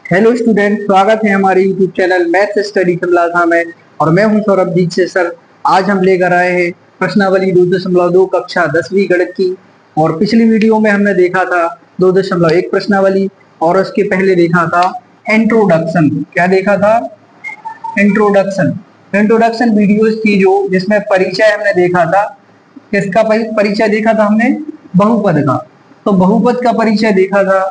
Hello student, स्वागत है हमारे YouTube channel math study Shimla में। और मैं हूं सौरभजीत से सर। आज हम लेकर आए हैं प्रश्नावली 2.2 कक्षा 10वीं गणित की। और पिछली वीडियो में हमने देखा था 2.1 प्रश्नावली, और उसके पहले देखा था इंट्रोडक्शन। क्या देखा था? इंट्रोडक्शन वीडियोस थी जो जिसमें परिचय हमने देखा था। किसका परिचय देखा था हमने? बहुपद का। तो बहुपद का परिचय देखा था,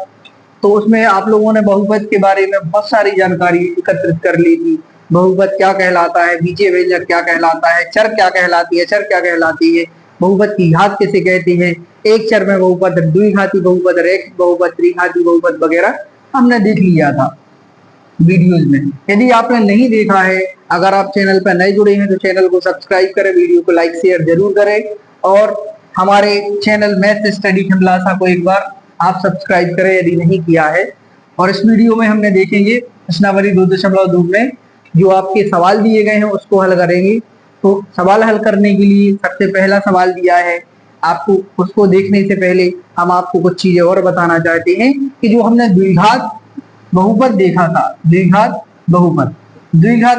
तो उसमें आप लोगों ने बहुपद के बारे में बहुत सारी जानकारी एकत्रित कर ली थी। बहुपद क्या कहलाता है, बीजीय व्यंजक क्या कहलाता है, चर क्या कहलाती है, चर क्या कहलाती है, बहुपद की घात किसे कहते हैं, एक चर में बहुपद, द्विघाती बहुपद, रैखिक बहुपद, त्रिघाती बहुपद वगैरह हमने देख लिया था वीडियोज में। यदि आपने नहीं देखा है, अगर आप चैनल पर नए जुड़े हैं तो चैनल को सब्सक्राइब करें, वीडियो को लाइक शेयर जरूर करें, और हमारे चैनल मैथ स्टडी शिमला को एक बार आप सब्सक्राइब करें यदि नहीं किया है। और इस वीडियो में हमने देखेंगे प्रश्नावली 2.2 में जो आपके सवाल दिए गए हैं उसको हल करेंगे। तो सवाल हल करने के लिए सबसे पहला सवाल दिया है आपको, उसको देखने से पहले हम आपको कुछ चीजें और बताना चाहते हैं कि जो हमने द्विघात बहुपद देखा था, द्विघात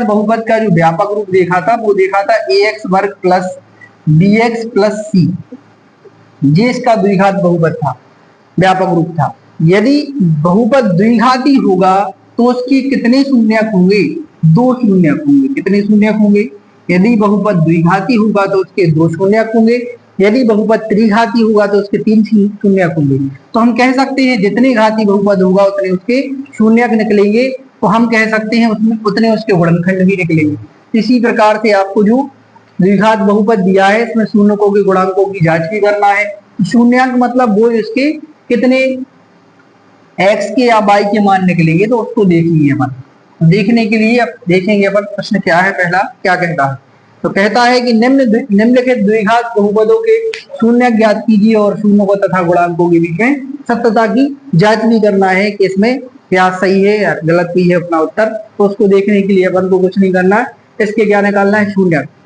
बहुपद का जो व्यापक रूप देखा था वो देखा था ax वर्ग प्लस bx प्लस सी। ये इसका द्विघात बहुपद था, व्यापक रूप था। यदि बहुपद द्विघाती होगा तो उसके कितने शून्यक होंगे? 2 शून्यक होंगे। कितने शून्यक होंगे? यदि बहुपद द्विघाती होगा तो उसके 2 शून्यक होंगे। यदि बहुपद त्रिघाती होगा तो उसके 3 शून्यक होंगे। तो हम कह सकते हैं जितने घाती बहुपद होगा उतने उसके शून्यक निकलेंगे। तो हम कह सकते हैं उसमें उतने उसके गुणनखंड भी निकलेंगे। इसी प्रकार से आपको जो द्विघात बहुपद दिया है इसमें शून्यकों के गुणांकों की जांच भी करना है। शून्यक मतलब वो इसके कितने x के या y के मान निकलेंगे, तो उसको देख लिए अपन। देखने के लिए अब देखेंगे अपन प्रश्न क्या है। पहला क्या कहता है? तो कहता है कि निम्नलिखित द्विघात बहुपदों के शून्य ज्ञात कीजिए और शून्यों तथा गुणांकों के बीच में सत्यता की जांच भी करना है कि इसमें क्या सही है या गलत भी है अपना उत्तर। तो उसको देखने के लिए अपन को कुछ नहीं करना है, इसके क्या निकालना है?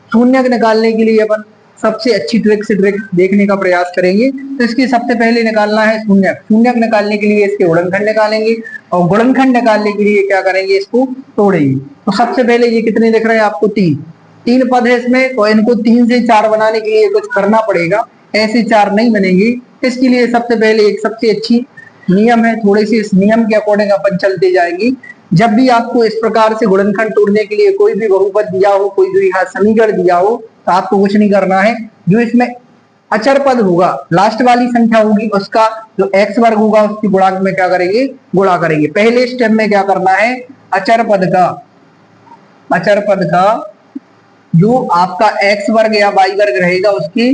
शून्यक निकालने के लिए अपन सबसे अच्छी ट्रिक से ट्रिक देखने का प्रयास करेंगे। तो इसके सबसे पहले निकालना है शून्यक निकालने के लिए इसके गुणनखंड निकालेंगे, और गुणनखंड निकालने के लिए क्या करेंगे? इसको तोड़ेंगे। तो सबसे पहले ये कितने दिख रहे हैं आपको? 3 पद है इसमें, तो इनको 3 से 4 बनाने के लिए कुछ करना पड़ेगा, ऐसे 4 नहीं बनेंगे। इसके लिए सबसे पहले एक सबसे अच्छी नियम है, थोड़े से इस नियम के अकॉर्डिंग अपन चलते जाएंगे। जब भी आपको इस प्रकार से गुणनखंड तोड़ने के लिए कोई भी बहुपद दिया हो, कोई द्विघात समीकरण दिया हो, तो आपको कुछ नहीं करना है। जो इसमें अचर पद होगा, लास्ट वाली संख्या होगी, उसका जो x वर्ग होगा उसकी गुणांक में क्या करेंगे? गुणा करेंगे। पहले स्टेप में क्या करना है? अचर पद का जो आपका x वर्ग या y वर्ग रहेगा उसके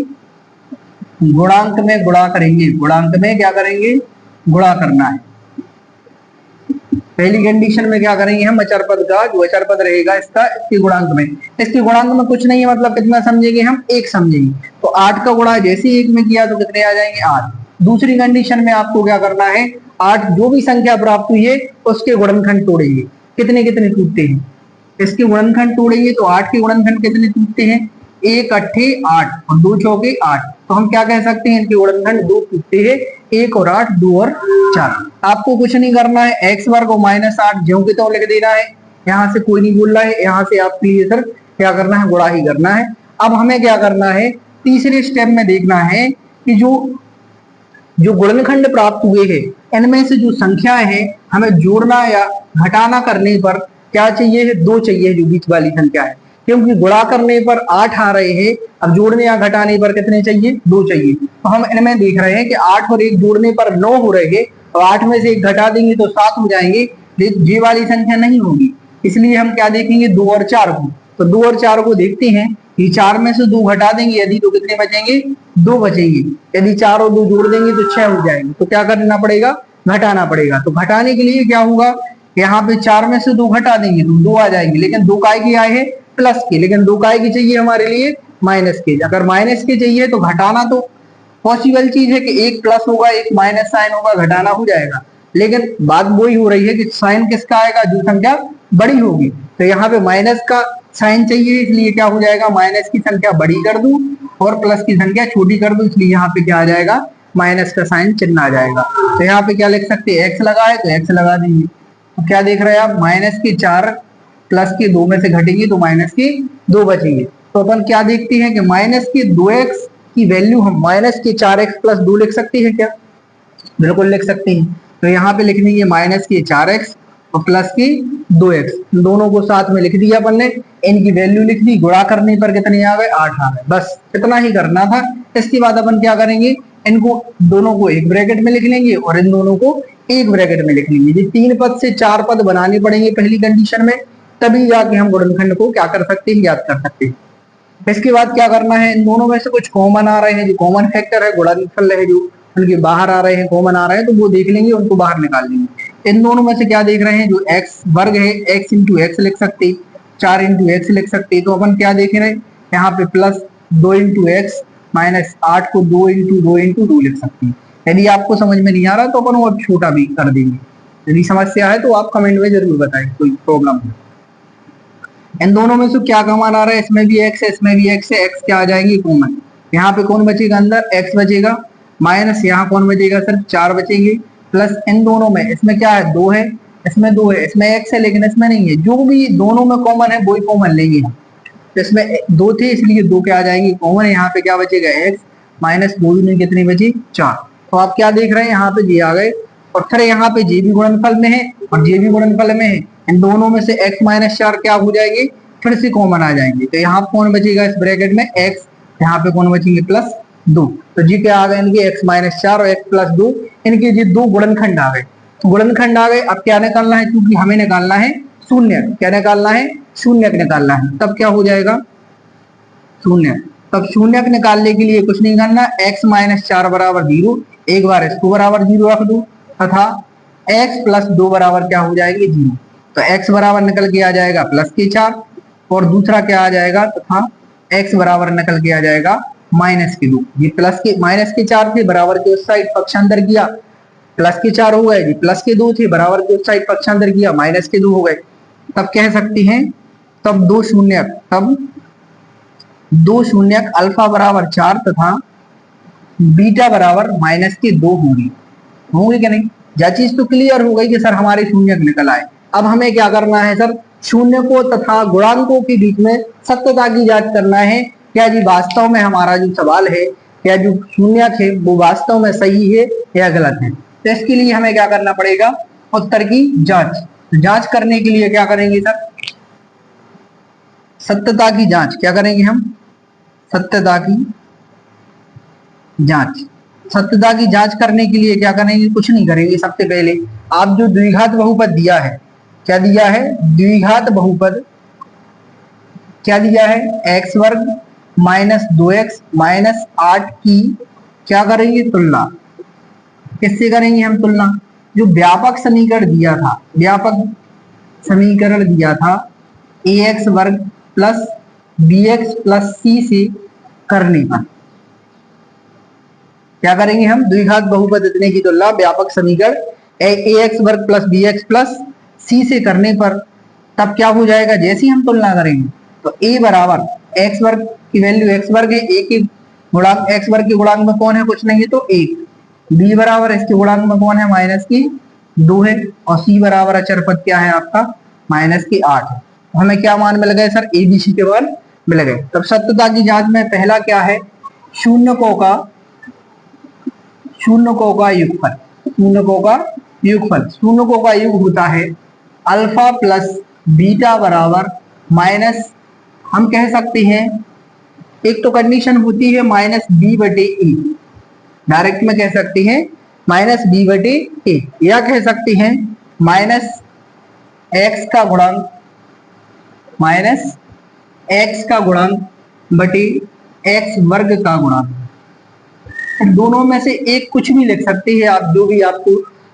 गुणांक में गुणा करेंगे। गुणांक में क्या करेंगे? गुणा करना है। पहली कंडीशन में क्या करेंगे हम? अचर पद का जो अचर पद रहेगा इसका इसके गुणांक में कुछ नहीं है, मतलब कितना समझेंगे हम? 1 समझेंगे। तो 8 का गुणा जैसे 1 में किया तो कितने आ जाएंगे? 8। दूसरी कंडीशन में आपको क्या करना है? 8 जो भी संख्या प्राप्त हुई है उसके गुणनखंड तोड़ेंगे। कितने कितने टूटते हैं? इसके गुणनखंड तोड़ेंगे तो 8 के गुणनखंड कितने टूटते हैं? 1 अट्ठे 8 और 2 चौके 8। तो हम क्या कह सकते हैं? इनके गुणनखंड 2 टूटते हैं, 1 और 8, 2 और 4। आपको कुछ नहीं करना है, x वर्ग और -8 ज्यों के त्यों लिख देना है। यहाँ से कोई नहीं बोल रहा है, यहाँ से आपके लिए सर क्या करना है? गुणा ही करना है। अब हमें क्या करना है? तीसरे स्टेप में देखना है कि जो गुणनखंड प्राप्त हुए हैं इनमें से जो संख्या है हमें जोड़ना या घटाना करने पर क्या चाहिए? 2 चाहिए, जो बीच वाली संख्या है। क्योंकि गुणा करने पर 8 आ रहे हैं, अब जोड़ने या घटाने पर कितने चाहिए? 2 चाहिए। तो हम इनमें देख रहे हैं कि 8 और 1 जोड़ने पर 9 हो रहे हैं, और 8 में से 1 घटा देंगे तो 7 हो जाएंगे। ये वाली संख्या नहीं होगी, इसलिए हम क्या देखेंगे? 2 और 4 को। तो 2 और 4 को देखते हैं। ये 4 में से 2 घटा देंगे यदि, तो कितने बचेंगे? 2 बचेंगे। यदि 4 और 2 जोड़ देंगे तो 6 हो जाएंगे। तो क्या करना पड़ेगा? घटाना पड़ेगा। तो घटाने के लिए क्या होगा? यहाँ पे 4 में से 2 घटा देंगे तो 2 आ जाएंगे, लेकिन 2 काय के आए हैं? प्लस के। लेकिन 2 काय के चाहिए हमारे लिए? माइनस के। अगर माइनस के चाहिए तो घटाना तो पॉसिबल चीज है कि एक प्लस होगा एक माइनस साइन होगा, घटाना हो जाएगा। लेकिन बात वही हो रही है कि साइन किसका आएगा? जो संख्या बड़ी होगी। तो यहाँ पे माइनस का साइन चाहिए, इसलिए क्या हो जाएगा? माइनस की संख्या बड़ी कर दूं और प्लस की संख्या छोटी कर दूं, इसलिए यहाँ पे क्या आ जाएगा? माइनस का साइन चिन्ह आ जाएगा। तो यहाँ पे क्या लिख सकते हैं? एक्स लगा है तो एक्स लगा देंगे। तो क्या देख रहे हैं आप, माइनस के 4 प्लस के 2 में से घटेंगे तो माइनस के 2 बचेंगे। तो अपन क्या देखते हैं कि माइनस के 2x की वैल्यू हम माइनस के 4x प्लस 2 लिख सकते हैं क्या? बिल्कुल लिख सकते हैं। तो यहाँ पे लिख देंगे माइनस के 4x और प्लस की 2x, दोनों को साथ में लिख दिया अपन ने, इनकी वैल्यू लिख दी, गुणा करने पर कितने आ गए, 8 आ गए। बस इतना ही करना था। इसके बाद अपन क्या करेंगे, इनको दोनों को एक ब्रैकेट में लिख लेंगे और इन दोनों को एक ब्रैकेट में लिख लेंगे। ये 3 पद से 4 पद बनाने पड़ेंगे पहली कंडीशन में, तभी जाके हम गुणनखंड को क्या कर सकते हैं, ज्ञात कर सकते हैं। इसके बाद क्या करना है, इन दोनों में से कुछ कॉमन आ रहे हैं, जो कॉमन फैक्टर है गुणनफल है, जो उनके बाहर आ रहे हैं, कॉमन आ रहे हैं, तो वो देख लेंगे, उनको बाहर निकाल लेंगे। इन दोनों में से क्या देख रहे हैं, जो एक्स वर्ग है, एक्स इंटू एक्स लिख सकते, 4 इंटू एक्स लिख सकते। तो अपन क्या देख रहे हैं यहाँ पे, प्लस 2 इंटू एक्स माइनस 8 को 2 इंटू 2 इंटू 2 लिख सकते हैं। यदि आपको समझ में नहीं आ रहा तो अपन वो छोटा भी कर देंगे। यदि समस्या है तो आप कमेंट में जरूर बताएं, कोई प्रॉब्लम है। इन दोनों में से क्या कॉमन आ रहा है, इसमें भी एक्स है, इसमें भी एक्स है, एक्स क्या आ जाएंगे, कॉमन। यहाँ पे कौन बचेगा, अंदर एक्स बचेगा, माइनस यहाँ कौन बचेगा, सिर्फ 4 बचेंगे, प्लस इन दोनों में, इसमें क्या है, 2 है, इसमें 2 है, इसमें एक्स है लेकिन इसमें नहीं है, जो भी दोनों में कॉमन है वही कॉमन लेंगे हम। तो इसमें 2 थे इसलिए 2 क्या आ जाएंगे, कॉमन। यहाँ पे क्या बचेगा, एक्स माइनस 2 में कितनी बची, 4। तो आप क्या देख रहे हैं, यहाँ पे जी आ गए, और फिर यहाँ पे जे भी गुणनफल में है और जे भी गुणनफल में है, इन दोनों में से x माइनस 4 क्या हो जाएंगे, फिर से कॉमन आ जाएंगे। तो यहाँ कौन बचेगा इस ब्रैकेट में, x, यहाँ पे कौन बचेंगे, प्लस 2। तो जी क्या आ गए इनके, x माइनस 4 और x प्लस 2, इनके जी 2 गुणनखंड आ गए। गुणनखंड आ गए, अब क्या निकालना है, क्योंकि हमें निकालना है शून्य, क्या निकालना है, शून्य निकालना है। तब क्या हो जाएगा, शून्य। तब शून्य निकालने के लिए कुछ नहीं करना, x माइनस 4 बराबर 0, एक बार इसको बराबर 0 रख दो, तथा x प्लस 2 बराबर क्या हो जाएंगे, 0। तो x बराबर निकल के आ जाएगा प्लस के 4, और दूसरा क्या आ जाएगा, तथा x बराबर निकल के आ जाएगा माइनस के 2। ये प्लस के माइनस के 4 थे, बराबर के उस साइड पक्षांतर किया, प्लस के 4 हो गए जी, प्लस के 2 थे, बराबर के उस साइड पक्षांतर किया, माइनस के 2 हो गए। तब कह सकते हैं, तब 2 शून्यक अल्फा बराबर 4 तथा बीटा बराबर माइनस के 2 होंगे क्या नहीं। यह चीज तो क्लियर हो गई कि सर हमारे शून्यक निकल आए। अब हमें क्या करना है सर, शून्य को तथा गुणांकों के बीच में सत्यता की जांच करना है, क्या जी वास्तव में हमारा जो सवाल है, क्या जो शून्यक है वो वास्तव में सही है या गलत है। तो इसके लिए हमें क्या करना पड़ेगा, उत्तर की जांच। जांच करने के लिए क्या करेंगे सर, सत्यता की जांच। क्या करेंगे हम, सत्यता की जांच। सत्यता की जांच करने के लिए क्या करेंगे, कुछ नहीं करेंगे। सबसे पहले आप जो द्विघात बहुपद दिया है, क्या दिया है, द्विघात बहुपद क्या दिया है, x वर्ग माइनस 2x माइनस 8 की क्या करेंगे, तुलना। किससे करेंगे हम तुलना, जो व्यापक समीकरण दिया था, व्यापक समीकरण दिया था ax वर्ग प्लस bx प्लस c से करने पर क्या करेंगे हम, द्विघात बहुपद इतने की तुलना व्यापक समीकरण ax वर्ग प्लस bx प्लस c से करने पर। तब क्या हो जाएगा, जैसे हम तुलना करेंगे तो a बराबर x वर्ग की वैल्यू x वर्ग है, a के गुणांक x वर्ग के गुणांक में कौन है, कुछ नहीं है तो 1। b बराबर इसके गुणांक में कौन है, माइनस की 2 है, और c बराबर अचर पद क्या है आपका, माइनस की 8 है। तो हमें क्या मान मिल गए सर, abc के मान मिल गए। तब सत्यता की जांच में पहला क्या है, शून्यकों का युगफल। शून्यकों का युग होता है अल्फा प्लस बीटा बराबर माइनस, हम कह सकते हैं एक तो कंडीशन होती है माइनस बी बटे ए, डायरेक्ट में कह सकते हैं माइनस बी बटे ए, या कह सकते हैं माइनस एक्स का गुणांक, माइनस एक्स का गुणांक बटे एक्स वर्ग का गुणांक। दोनों में से एक कुछ भी लिख सकते हैं आप, जो भी आपको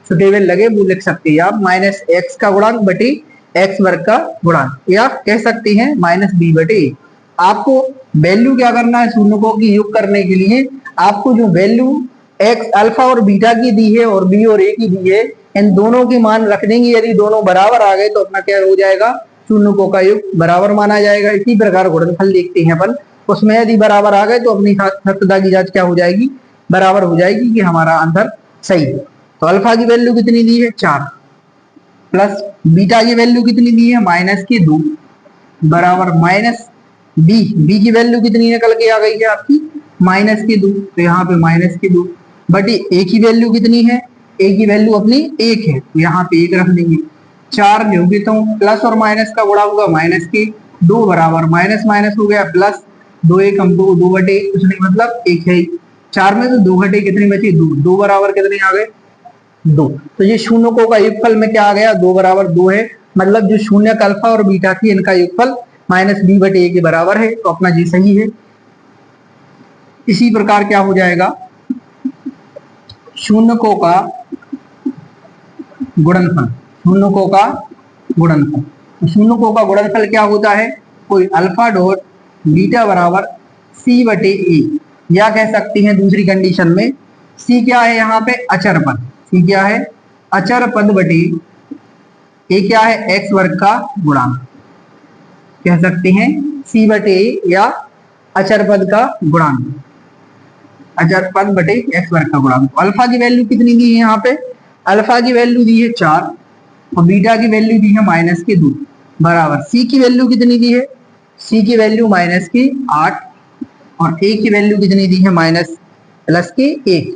सुटेबल लगे वो लिख सकते हैं आप, माइनस एक्स का गुणांक बटे एक्स वर्ग का गुणांक, या कह सकते हैं माइनस बी बटे। आपको वैल्यू क्या करना है, शून्यकों की योग करने के लिए आपको जो वैल्यू एक्स अल्फा और बीटा की दी है और बी और ए की दी है, इन दोनों के मान रख देंगे। यदि दोनों बराबर आ गए तो अपना क्या हो जाएगा, शून्यकों का योग बराबर माना जाएगा। इसी प्रकार गुणनफल देखते हैं अपन, उसमें यदि बराबर आ गए तो अपनी सत्यता की जांच क्या हो जाएगी, बराबर हो जाएगी कि हमारा आंसर सही है। तो अल्फा की वैल्यू कितनी दी है, 4, प्लस बीटा की वैल्यू कितनी दी है, माइनस की 2 बराबर माइनस बी की वैल्यू कितनी निकल के आ गई है आपकी, माइनस की 2, तो यहाँ पे माइनस की 2 बटी ए की वैल्यू कितनी है, ए की वैल्यू अपनी 1 है, तो यहाँ पे 1 रख देंगे। 4 लिखोगे तो प्लस और माइनस का गुणा होगा माइनस की 2 बराबर माइनस माइनस हो गया प्लस 2 1 हम 2 बटे कुछ नहीं मतलब 1 है। 4 में से 2 घटे कितनी बची, 2 बराबर कितने आ गए, 2। तो ये शून्यकों का योगफल में क्या आ गया, 2 बराबर 2 है, मतलब जो शून्यक अल्फा और बीटा थी इनका योगफल माइनस बी बटे ए के बराबर है, तो अपना जी सही है। इसी प्रकार क्या हो जाएगा, शून्यकों का गुणनफल, शून्यकों का गुणनफल, तो शून्यकों का गुणनफल क्या होता है, कोई अल्फा डॉट बीटा बराबर सी बटे ए, या कह सकते हैं दूसरी कंडीशन में सी क्या है यहाँ पे अचर पद, सी क्या है अचर पद बटे ए क्या है एक्स वर्ग का गुणांक, कह सकते हैं सी बटे ए या अचर पद का गुणांक, अचर पद बटे एक्स वर्ग का गुणांक। अल्फा की वैल्यू कितनी दी है यहाँ पे, अल्फा की वैल्यू दी है 4 और बीटा की वैल्यू दी है माइनस की 2 बराबर सी की वैल्यू कितनी दी है, सी की वैल्यू माइनस की 8 और ए की वैल्यू कितनी दी है माइनस प्लस की 1।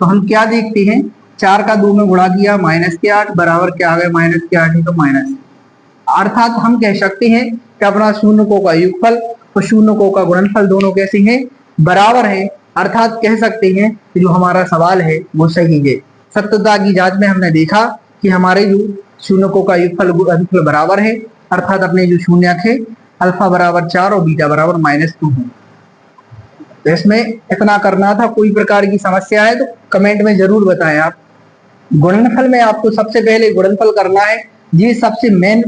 तो हम क्या देखते हैं, 4 का 2 में गुणा किया माइनस के 8 बराबर क्या आ गया माइनस के 8 ही तो माइनस, अर्थात हम कह सकते हैं कि अपना शून्यकों का योगफल और शून्यकों का गुणनफल दोनों कैसे हैं, बराबर है, अर्थात कह सकते हैं कि जो हमारा सवाल है वो सही है। सत्यता की जांच में हमने देखा कि हमारे जो शून्यकों का योगफल गुणनफल बराबर है, अर्थात अपने जो शून्यक है अल्फा बराबर 4 और बीटा बराबर -2 है। तो इसमें इतना करना था, कोई प्रकार की समस्या है तो कमेंट में जरूर बताएं आप। गुणनफल में आपको सबसे पहले गुणनफल करना है, ये सबसे मेन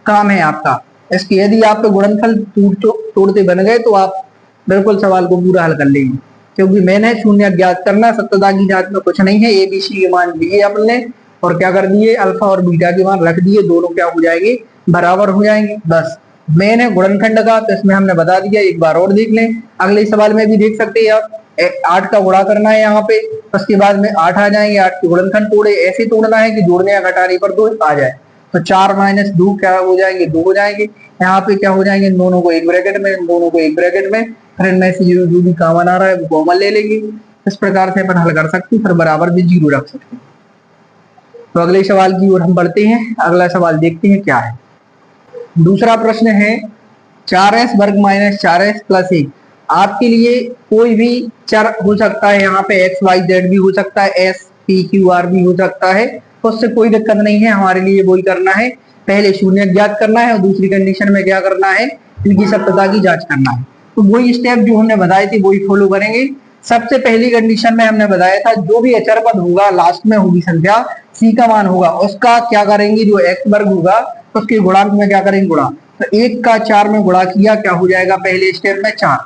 काम है आपका। इसकी यदि आप गुणनफल तोड़ते बन गए तो आप बिल्कुल सवाल को पूरा हल कर लेंगे, क्योंकि मैंने शून्य ज्ञात करना, सत्यता की जांच में कुछ नहीं है, एबीसी के मान दिए अपने और क्या कर दिए अल्फा और बीटा के मान रख दिए, दोनों क्या हो जाएंगे बराबर हो जाएंगे, बस। मेन है गुणनखंड का, तो इसमें हमने बता दिया, एक बार और देख लें, अगले सवाल में भी देख सकते हैं आप। 8 का गुणा करना है यहाँ पे, उसके बाद में 8 आ जाएंगे, 8 के गुणनखंड तोड़े, ऐसे तोड़ना है कि जोड़ने या घटाने पर 2 आ जाए, तो 4 - 2 क्या हो जाएंगे 2 हो जाएंगे। यहाँ पे क्या हो जाएंगे, दोनों को एक ब्रैकेट में, दोनों को एक ब्रैकेट में, फिर इनमें से जो भी कॉमन आ रहा है वो कॉमन ले लेंगे। इस प्रकार से अपन हल कर सकते हैं, फिर बराबर भी 0 रख सकते हैं। तो अगले सवाल की ओर हम बढ़ते हैं, अगला सवाल देखते हैं क्या है। दूसरा प्रश्न है 4s वर्ग - 4s प्लस 1। आपके लिए कोई भी चर हो सकता है, यहाँ पे x y z भी हो सकता है, s p q r भी हो सकता है, तो उससे कोई दिक्कत नहीं है। हमारे लिए वही करना है, पहले शून्य ज्ञात करना है और दूसरी कंडीशन में क्या करना है, इनकी सत्यता की जांच करना है। तो वही स्टेप जो हमने बताए थे वही फॉलो करेंगे। सबसे पहली कंडीशन में हमने बताया था जो भी अचर पद होगा लास्ट में होगी संख्या c का मान होगा, उसका क्या करेंगे, जो x वर्ग होगा उसके गुणांक में क्या करेंगे गुणा। तो 1 का 4 में गुणा किया, क्या हो जाएगा पहले स्टेप में 4,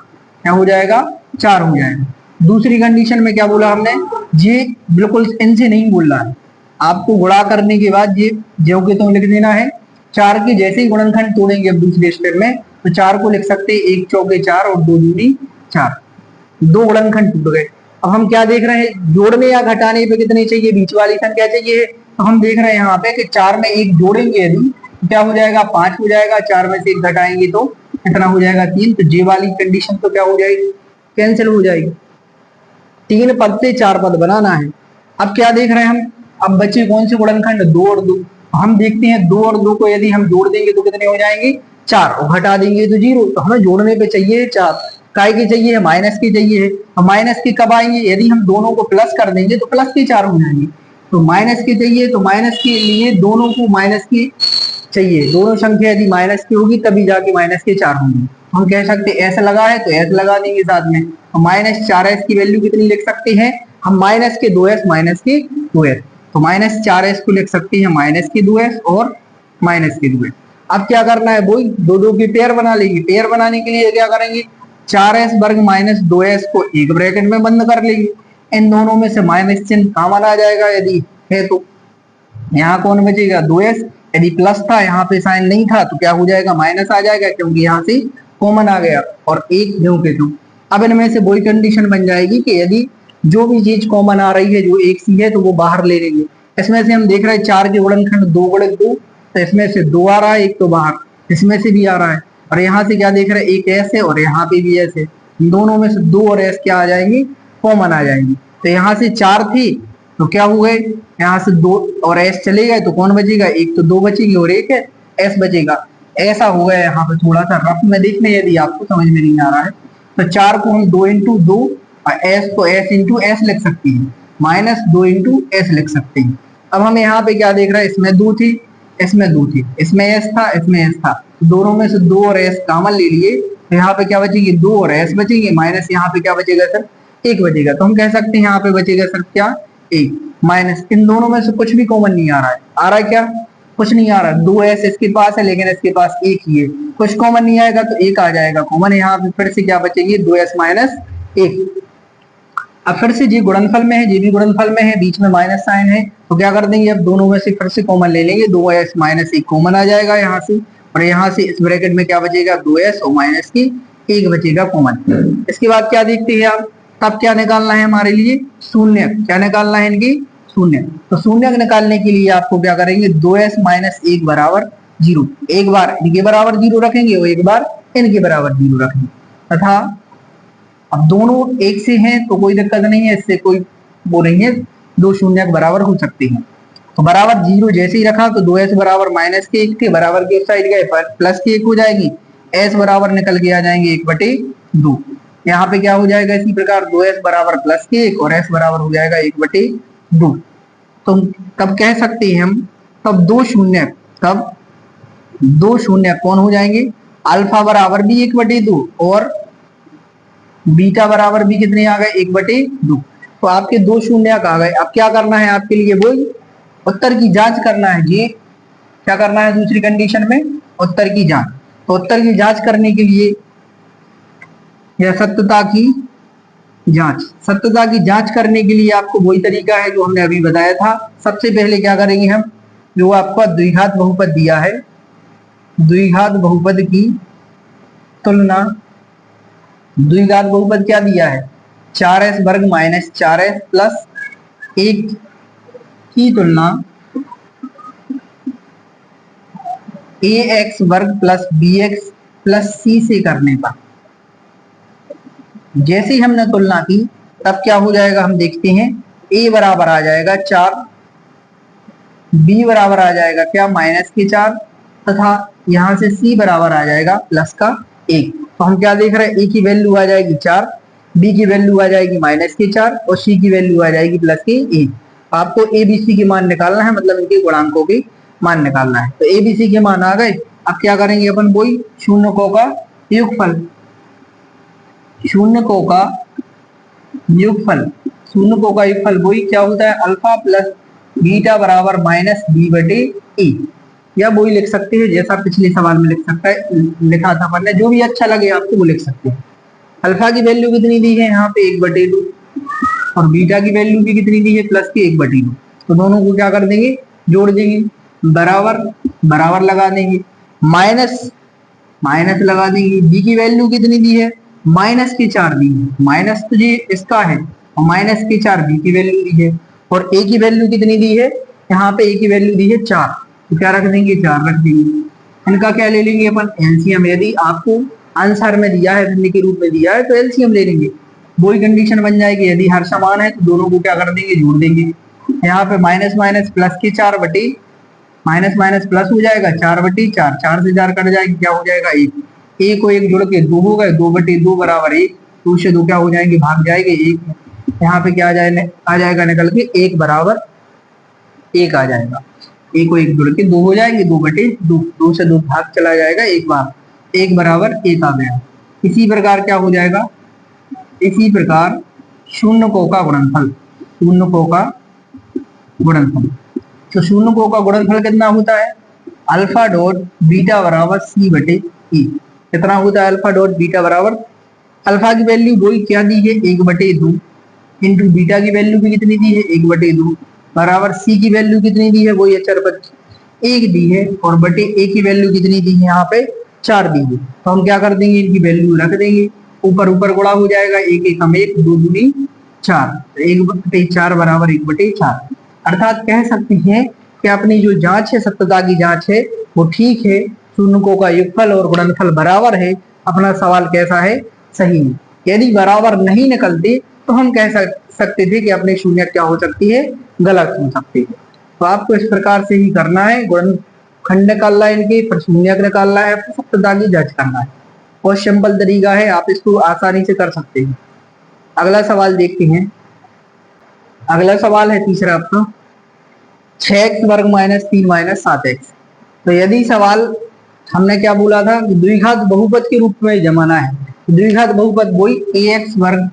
क्या हो जाएगा 4 हो जाएगा। दूसरी कंडीशन में क्या बोला हमने, ये बिल्कुल इनसे नहीं बोल रहा है, आपको गुणा करने के बाद ये जो के तो लिख देना है। 4 के जैसे ही गुणनखंड तोड़ेंगे अब दूसरे स्टेप में, तो 4 को लिख सकते हैं 1 चौके 4 और 2 दूनी 4, 2 गुणनखंड टूट गए। अब हम क्या देख रहे हैं, जोड़ने या घटाने पे कितनी चाहिए, बीच वाली संख्या चाहिए। तो हम देख रहे हैं यहाँ पे कि 4 में 1 जोड़ेंगे यदि तो क्या हो जाएगा 5 हो जाएगा, 4 में से 1 घटाएंगे तो कितना हो जाएगा 3, तो जे वाली कंडीशन तो क्या हो जाएगी कैंसिल हो जाएगी। 3 पद से 4 पद बनाना है। अब क्या देख रहे हैं हम, अब बचे कौन से गुणनखंड, 2 और 2। हम देखते हैं 2 और 2 को यदि हम जोड़ देंगे तो कितने हो जाएंगे 4, और घटा देंगे तो 0। तो हमें जोड़ने पे चाहिए 4, काय के चाहिए है माइनस के चाहिए है। माइनस के कब आएंगे, यदि हम दोनों को प्लस कर देंगे तो प्लस के 4 हो जाएंगे। तो माइनस के चाहिए, तो माइनस के लिए दोनों को माइनस की चाहिए, दोनों संख्या यदि माइनस की होगी तभी जाके माइनस के 4 होंगे। हम कह सकते हैं ऐसा लगा है तो ऐसा लगा देंगे साथ में, तो -4s की वैल्यू कितनी लिख सकते हैं हम, माइनस के 2s माइनस के 2s, तो -4s को लिख सकते हैं माइनस के 2s और माइनस के 2s। अब क्या करना है, वही 2 की पेयर बना लेंगे। पेयर बनाने के लिए क्या करेंगे, 4s वर्ग -2s को एक ब्रैकेट में बंद कर लेंगे, इन दोनों में से माइनस चिन्ह कॉमन आ जाएगा यदि है तो। यहाँ कौन बचेगा 2s, यदि प्लस था यहाँ पे साइन नहीं था तो क्या हो जाएगा माइनस आ जाएगा, क्योंकि यहाँ से कॉमन आ गया, और 1 जो के जो। अब इनमें से वही कंडीशन बन जाएगी कि यदि जो भी चीज कॉमन आ रही है जो एक सी है तो वो बाहर ले लेंगे। इसमें से हम देख रहे हैं 4 के गुणनखंड 2 गुणित 2, तो इसमें से 2 आ रहा है, एक तो बाहर, इसमें से भी आ रहा है, और यहाँ से क्या देख रहे हैं, एक एस है और यहाँ पे भी एस है, दोनों में से 2 और एस क्या आ जाएंगे, कॉमन आ जाएंगे। तो यहाँ से 4 थी तो क्या हुए, यहाँ से 2 और एस चले गए तो कौन बचेगा, एक तो 2 बचेगी और एक है एस बचेगा। ऐसा हो गया यहाँ पे थोड़ा सा रफ में देखने, यदि आपको समझ में नहीं आ रहा है तो 4 को हम 2 इंटू 2 और एस को एस इंटू एस लिख सकते हैं, -2 इंटू एस लिख सकते हैं। अब हम यहाँ पे क्या देख रहे हैं, इसमें 2 थी, इसमें 2 थी, इसमें एस था, इसमें एस था, दोनों में से 2 और एस कॉमन ले लिए, तो यहाँ पे क्या बचेगी, 2 और एस बचेंगे, माइनस यहाँ पे क्या बचेगा सर, 1 बचेगा। तो हम कह सकते हैं यहाँ पे बचेगा सर क्या, 1 माइनस, इन दोनों में से कुछ भी कॉमन नहीं आ रहा है, आ रहा है क्या, कुछ नहीं आ रहा, 2s इसके पास है लेकिन इसके पास 1 ही है, कुछ कॉमन नहीं आएगा तो 1 आ जाएगा कॉमन, यहाँ पे फिर से क्या बचेंगे, 2s माइनस 1। अब फिर से जी गुणनफल में है, जी भी गुणनफल में है, बीच में माइनस साइन है, तो क्या कर देंगे, अब दोनों में से फिर से कॉमन ले लेंगे, 2s माइनस 1 कॉमन आ जाएगा यहाँ से, और यहाँ से इस ब्रैकेट में क्या बचेगा, 2s और माइनस की 1 बचेगा कॉमन। इसके बाद क्या देखते हैं आप, तब क्या निकालना है हमारे लिए, शून्य, क्या निकालना है इनकी, शून्य। तो शून्य निकालने के लिए आपको क्या करेंगे, 2s माइनस 1 बराबर 0, एक बार इनके बराबर 0 रखेंगे और एक बार इनके बराबर 0 रखेंगे, तथा अब दोनों एक से हैं तो कोई दिक्कत नहीं है, इससे कोई वो नहीं है, 2 शून्य के बराबर हो सकते हैं। तो बराबर 0 जैसे ही रखा तो 2s बराबर माइनस के 1 थे, बराबर के उस साइड गए प्लस के 1 हो जाएगी, s बराबर निकल के आ जाएंगे 1/2। यहाँ पे क्या हो जाएगा, इसी प्रकार 2s बराबर प्लस के 1 और s बराबर हो जाएगा 1/2। तो तब कह सकते हैं हम, तब 2 शून्य, तब 2 शून्य कौन हो जाएंगे, अल्फा बराबर भी 1/2 और बीटा बराबर भी कितने आ गए, 1/2। तो आपके 2 शून्य आ गए। अब क्या करना है आपके लिए, वही उत्तर की जांच करना है जी, क्या करना है दूसरी कंडीशन में, उत्तर की जांच। तो उत्तर की जांच करने के लिए या सत्यता की जांच, सत्यता की जांच करने के लिए आपको वही तरीका है जो हमने अभी बताया था। सबसे पहले क्या करेंगे हम, जो आपका द्विघात बहुपद दिया है, द्विघात बहुपद की तुलना, द्विघात बहुपद क्या दिया है, 4s वर्ग माइनस 4s प्लस 1 की तुलना ax वर्ग प्लस bx प्लस c से करने पर, जैसे ही हमने तुलना की तब क्या हो जाएगा, हम देखते हैं, a बराबर आ जाएगा 4, b बराबर आ जाएगा क्या, -4, तथा यहाँ से c बराबर आ जाएगा प्लस का 1। तो हम क्या देख रहे हैं, a की वैल्यू आ जाएगी 4, b की वैल्यू आ जाएगी -4 और c की वैल्यू आ जाएगी प्लस के 1। आपको a b c के मान निकालना है, मतलब इनके गुणांकों के मान निकालना है। तो a b c के मान आ गए। अब क्या करेंगे अपन, वही शून्यकों का योगफल, शून्यकों का योगफल, शून्यकों का योगफल वही क्या होता है, अल्फा प्लस बीटा बराबर -b/a, या वही लिख सकते हैं जैसा पिछले सवाल में लिखा था अपन ने, जो भी अच्छा लगे आपको वो लिख सकते हैं। अल्फा की वैल्यू कितनी दी है यहाँ पे 1/2 और बीटा की वैल्यू भी कितनी दी है, प्लस की 1/2। तो दोनों को क्या कर देंगे, जोड़ देंगे, बराबर बराबर लगा देंगे, माइनस माइनस लगा देंगे, बी की वैल्यू कितनी दी है, -4 दी है, माइनस तो जी इसका है और -4 बी की वैल्यू दी है, और ए की वैल्यू कितनी दी है, यहाँ पे ए की वैल्यू दी है 4, तो क्या रख देंगे, 4 रख देंगे। इनका क्या ले लेंगे अपन, एलसीएम। यदि आपको आंसर में दिया है, भिन्न के रूप में दिया है तो एलसीएम ले लेंगे, वही कंडीशन बन जाएगी। यदि हर समान है तो दोनों को क्या कर देंगे, जोड़ देंगे। यहाँ पे माइनस माइनस प्लस के 4 बटे माइनस माइनस प्लस हो जाएगा 4/4, 4 से 4 कट जाएगी, क्या हो जाएगा 1, एक को 1 जुड़ के 2 हो गए, 2/2 बराबर 1, 2 से 2 क्या हो जाएंगे, भाग जाएंगे 1, यहाँ पे क्या आ जाएगा निकल के 1 बराबर 1 आ जाएगा, 1 को 1 जुड़ के 2 हो जाएंगे, 2/2, 2 से 2 भाग चला जाएगा, 1 बार 1 बराबर 1 आ गया। इसी प्रकार क्या हो जाएगा, इसी प्रकार शून्यकों का गुणनफल, शून्यकों का गुणनफल, तो शून्यकों का गुणनफल कितना होता है, अल्फा डॉट बीटा बराबर c/e, कितना होता है, अल्फा डॉट बीटा बराबर, अल्फा की वैल्यू वही क्या दी है 1/2 इंटू बीटा की वैल्यू भी कितनी दी है 1/2 बराबर c की वैल्यू कितनी दी है, वही अचर 1 दी है, और बटे a की वैल्यू कितनी दी है, यहाँ पे 4 दी है। तो हम क्या कर देंगे, इनकी वैल्यू रख देंगे, ऊपर ऊपर गुणा हो जाएगा, 1 1 हम 1, 2 दूनी 4, 1/4 बराबर 1/4। अर्थात कह सकते हैं कि अपनी जो जांच है, सत्यता की जांच है, वो ठीक है, शून्यकों का योगफल और गुणनफल बराबर है, अपना सवाल कैसा है, सही है। यदि बराबर नहीं निकलते तो हम कह सकते थे कि अपनी शून्य क्या हो सकती है, गलत हो सकती है। तो आपको इस प्रकार से ही करना है, गुणनखंड निकालना है इनके, फिर शून्यक निकालना है, फिर सत्यता की जांच करना है। बहुत सिंपल तरीका है, आप इसको आसानी से कर सकते हैं। अगला सवाल देखते हैं। अगला सवाल है तीसरा आपका, 6x वर्ग माइनस 3 माइनस 7x। तो यदि सवाल हमने क्या बोला था कि द्विघात बहुपद के रूप में जमाना है, द्विघात बहुपद वही ax वर्ग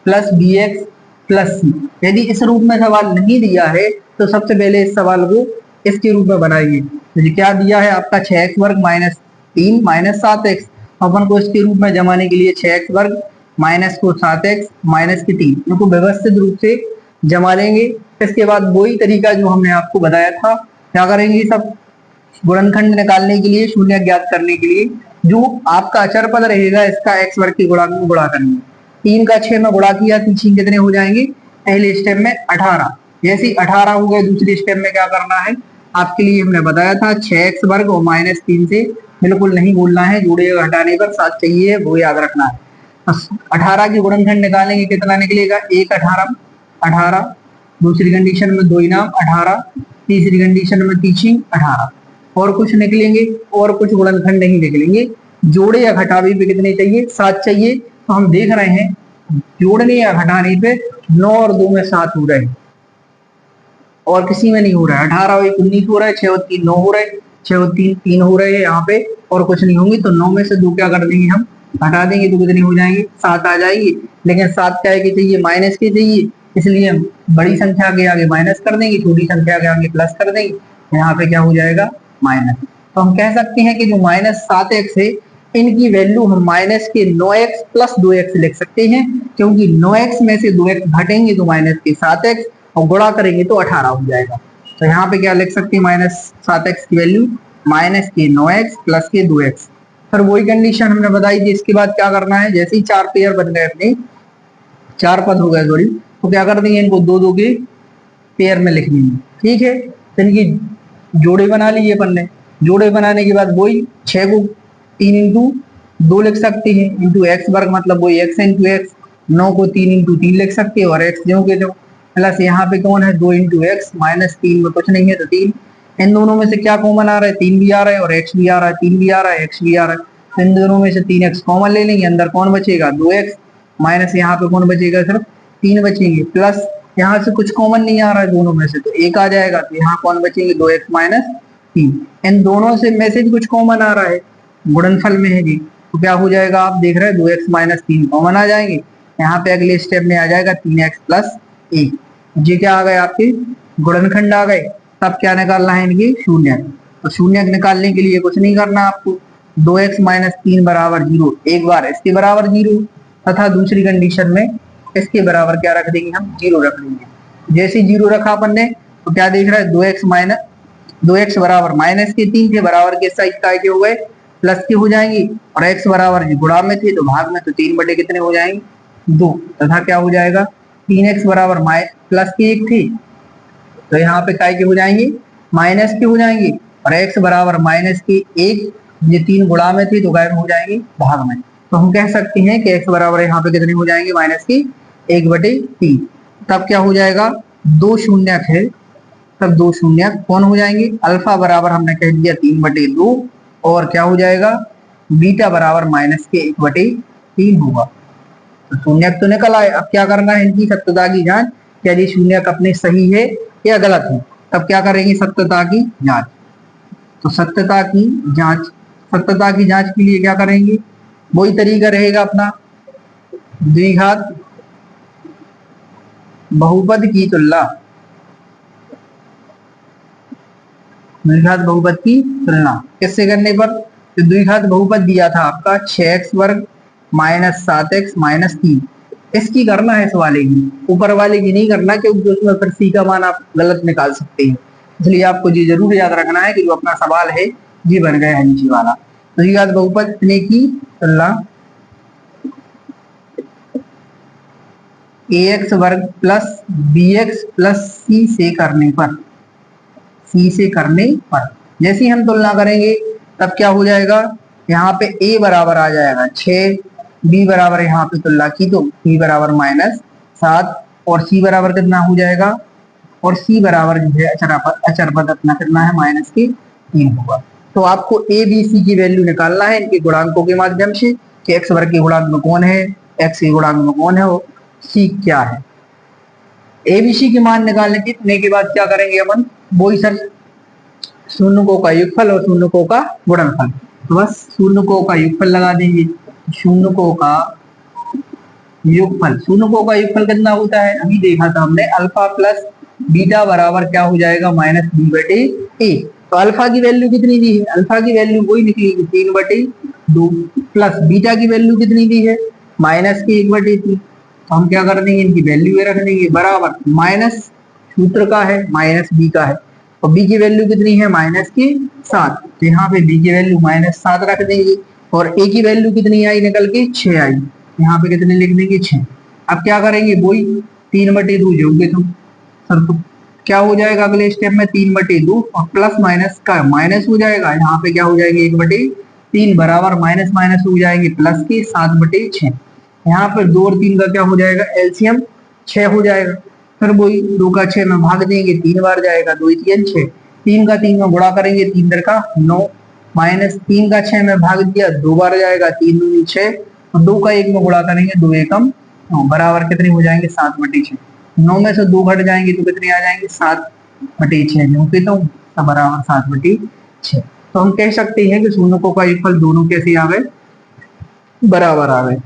प्लस bx प्लस c। यदि इस रूप में सवाल नहीं दिया है तो सबसे पहले इस सवाल को इसके रूप में बनाइए। तो क्या दिया है आपका 6x वर्ग माइनस 3 माइनस 7x। अपन को इसके रूप में जमाने के लिए 6x वर्ग माइनस को 7x माइनस के 3 इनको व्यवस्थित रूप से जमा लेंगे। इसके बाद वही तरीका जो हमने आपको बताया था, क्या करेंगे, सब गुणनखंड निकालने के लिए, शून्य ज्ञात करने के लिए, जो आपका अचर पद रहेगा इसका x वर्ग के गुणांक में गुणा करेंगे। 3 का 6 में गुणा किया, 3 कितने हो जाएंगे, पहले स्टेप में 18। जैसे 18 हो गए, दूसरे स्टेप में क्या करना है, आपके लिए हमने बताया था 6x वर्ग और माइनस 3 से बिल्कुल नहीं बोलना है, जोड़े घटाने पर 7 चाहिए, वो याद रखना है। 18 की गुणनखंड निकालेंगे, कितना निकलेगा, 1 18 18, दूसरी कंडीशन में 2 इनाम 18, तीसरी कंडीशन में 3 18, और कुछ निकलेंगे, और कुछ गुणनखंड नहीं निकलेंगे। जोड़े या घटावे पे कितने चाहिए, 7 चाहिए। तो हम देख रहे हैं जोड़ने या घटाने पे 9 और 2 में 7 हो रहे हैं, और किसी में नहीं हो रहा है। 18 और 1 19 हो रहा है, 6 और 3 9 हो रहे हैं, 6 और 3 3 हो रहे हैं यहाँ पे, और कुछ नहीं होंगे। तो 9 में से 2 क्या कर देंगे, हम हटा देंगे, तो कितने हो जाएंगे, 7 आ जाएंगे। लेकिन 7 क्या है कि चाहिए, माइनस के चाहिए, इसलिए हम बड़ी संख्या के आगे माइनस कर देंगे, छोटी संख्या के आगे प्लस कर देंगे। यहाँ पे क्या हो जाएगा, माइनस। तो हम कह सकते हैं कि जो माइनस 7x है, इनकी वैल्यू हम माइनस के 9x प्लस 2x लिख सकते हैं, क्योंकि 9x में से 2x घटेंगे तो माइनस के 7x, और गुणा करेंगे तो 18 हो जाएगा। तो यहाँ पे क्या लिख सकते हैं, माइनस 7x की वैल्यू माइनस के 9x प्लस के 2x। फिर वही कंडीशन हमने बताई थी, इसके बाद क्या करना है, जैसे ही 4 पेयर बन गए अपने, 4 पद हो गए सॉरी, तो क्या कर देंगे, इनको 2 2 के पेयर में लिख देंगे। ठीक है, तो इनकी जोड़े बना लिए अपन ने। जोड़े बनाने के बाद वही 6 को 3 इंटू 2 लिख सकते हैं, इंटू एक्स वर्ग मतलब वही x इंटू एक्स। 9 को 3 इंटू 3 लिख सकते हैं, और x जो के जो, प्लस यहाँ पे कौन है, 2 इंटू एक्स, माइनस 3 में कुछ नहीं है तो 3। इन दोनों में से क्या कॉमन आ रहा है, 3 भी आ रहा है और x भी आ रहा है, 3 भी आ रहा है, x भी आ रहा है। तो इन दोनों में से 3x कॉमन ले लेंगे, अंदर कौन बचेगा, 2x, माइनस यहाँ पे कौन बचेगा, सिर्फ 3 बचेंगे, प्लस यहाँ से कुछ कॉमन नहीं आ रहा है दोनों में से, तो 1 आ जाएगा। तो यहाँ कौन बचेंगे, 2x माइनस 3। इन दोनों से मैसेज कुछ कॉमन आ रहा है, गुणनफल में है जी, तो क्या हो जाएगा, आप देख रहे हैं 2x माइनस 3 कॉमन आ जाएंगे। यहाँ पे अगले स्टेप में आ जाएगा 3x प्लस 1। ये क्या आ गए, आपके गुणनखंड आ गए। तब क्या निकालना है, इनकी शून्य। तो शून्य निकालने के लिए कुछ नहीं करना आपको, 2x माइनस 3 बराबर 0, एक बार इसके बराबर 0, तथा दूसरी कंडीशन में इसके बराबर क्या रख देंगे, हम 0 रख देंगे। जैसे 0 रखा अपन ने, तो क्या देख रहा है, 2x बराबर माइनस के 3 के बराबर के साइड का के हो गए, प्लस के हो जाएंगे, और x बराबर गुणा में थे तो भाग में, तो 3 बटे कितने हो जाएंगे, 2, तथा क्या हो जाएगा, 3x बराबर प्लस के 1 थे, तो यहाँ पे काय के हो जाएंगे, माइनस के हो जाएंगे, और x बराबर माइनस के 1, ये 3 गुणा में थे तो गायब हो जाएंगे भाग में। तो हम कह सकते हैं कि x बराबर यहाँ पे कितने हो जाएंगे, माइनस के 1/3। तब क्या हो जाएगा, 2 शून्यक है, तब 2 शून्यक कौन हो जाएंगे, अल्फा बराबर हमने कह दिया 3/2, और क्या हो जाएगा, बीटा बराबर माइनस के 1/3 होगा। तो शून्यक तो निकल आए। अब क्या करना है, इनकी सत्यता की जांच, क्या ये शून्यक अपने सही है या गलत है। तब क्या करेंगे, सत्यता की जांच। तो सत्यता की जांच, सत्यता की जांच के लिए क्या करेंगे, वही तरीका रहेगा अपना, द्विघात बहुपद की तुलना, द्विघात बहुपद की तुलना किससे करने पर, तो द्विघात बहुपद दिया था आपका 6x वर्ग माइनस 7x माइनस 3, इसकी करना है इस वाले की, ऊपर वाले की नहीं करना, क्योंकि उसमें फिर सी का मान आप गलत निकाल सकते हैं। इसलिए आपको ये जरूर याद रखना है कि जो अपना सवाल है ये बन गया है नीचे वाला। द्विघात बहुपद की तुलना ए एक्स वर्ग प्लस बी एक्स प्लस सी से करने पर, सी से करने पर जैसे ही हम तुलना करेंगे तब क्या हो जाएगा, यहाँ पे ए बराबर आ जाएगा 6, बी बराबर यहाँ पे तुलना की तो बी बराबर -7 और सी बराबर कितना हो जाएगा, और सी बराबर जो है अचर पद अपना कितना है -3 होगा। तो आपको ए बी सी की वैल्यू निकालना है इनके गुणांकों के माध्यम से कि एक्स वर्ग के गुणांक में कौन है, एक्स के गुणांक में कौन है, वो सी क्या है। एबीसी के मान निकालने के बाद क्या करेंगे अपन, वही सर शून्यकों का युगफल और शून्यकों का गुणनफल, तो बस शून्यकों का युगफल लगा देंगे। शून्यकों का युगफल, शून्यकों का युगफल कितना होता है, अभी देखा था हमने, अल्फा प्लस बीटा बराबर क्या हो जाएगा -b/a। तो अल्फा की वैल्यू कितनी दी है, अल्फा की वैल्यू वही निकलेगी 3/2 प्लस बीटा की वैल्यू कितनी दी है -1/3। तो हम क्या कर देंगे, इनकी वैल्यू रख देंगे बराबर माइनस सूत्र का है -b का है, और b की वैल्यू कितनी है -7। तो यहाँ पे b की वैल्यू -7 रख देंगे, और a की वैल्यू कितनी आई निकल के 6 आई, यहाँ पे कितने लिख देंगे 6। अब क्या करेंगे, वही 3/2 जोड़ोगे तुम सर, तो क्या हो जाएगा अगले स्टेप में 3/2 और प्लस माइनस का माइनस हो जाएगा, यहाँ पे क्या हो जाएंगे 1/3 बराबर माइनस माइनस हो जाएंगे प्लस के 7/6। यहाँ पर 2 और 3 का क्या हो जाएगा एलसीएम 6 हो जाएगा, फिर वही 2 का 6 में भाग देंगे 3 बार जाएगा, 2 3 6, 3 का 3 में गुणा करेंगे 3 दर का 9 माइनस 3 का 6 में भाग दिया 2 बार जाएगा 3 दूनी 6, और 2 का 1 में गुणा करेंगे 2 एकम 9 बराबर कितने हो जाएंगे 7/6। 9 में से 2 घट जाएंगे तो कितने आ जाएंगे 7/6 क्योंकि तो बराबर 7/6। तो हम कह सकते हैं कि शून्यकों का युगफल दोनों कैसे आ गए, बराबर आ गए।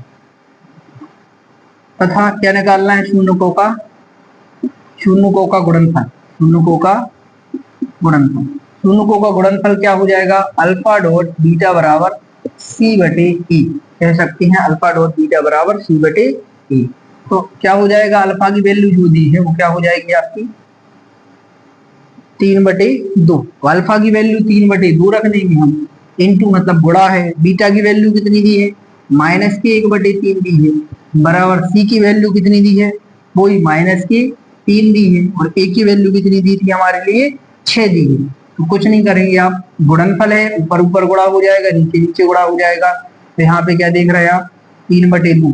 तथा क्या निकालना है, शून्यकों का गुणनफल, शून्यकों का गुणनफल। शून्यकों का गुणनफल क्या हो जाएगा, अल्फा डॉट बीटा बराबर c/e, कह सकते हैं अल्फा डॉट बीटा बराबर c/e। तो क्या हो जाएगा, अल्फा की वैल्यू जो दी है वो क्या हो जाएगी आपकी 3/2, अल्फा की वैल्यू 3/2 रख देंगे हम, इनटू मतलब गुणा है, बीटा की वैल्यू कितनी दी है -1/3 दी है, बराबर सी की वैल्यू कितनी दी है वही -3 दी है, और ए की वैल्यू कितनी दी थी हमारे लिए 6 दी है। तो कुछ नहीं करेंगे आप, गुणनफल है ऊपर ऊपर गुणा हो जाएगा, नीचे नीचे गुणा हो जाएगा। तो यहाँ पे क्या देख रहे हैं आप 3/2,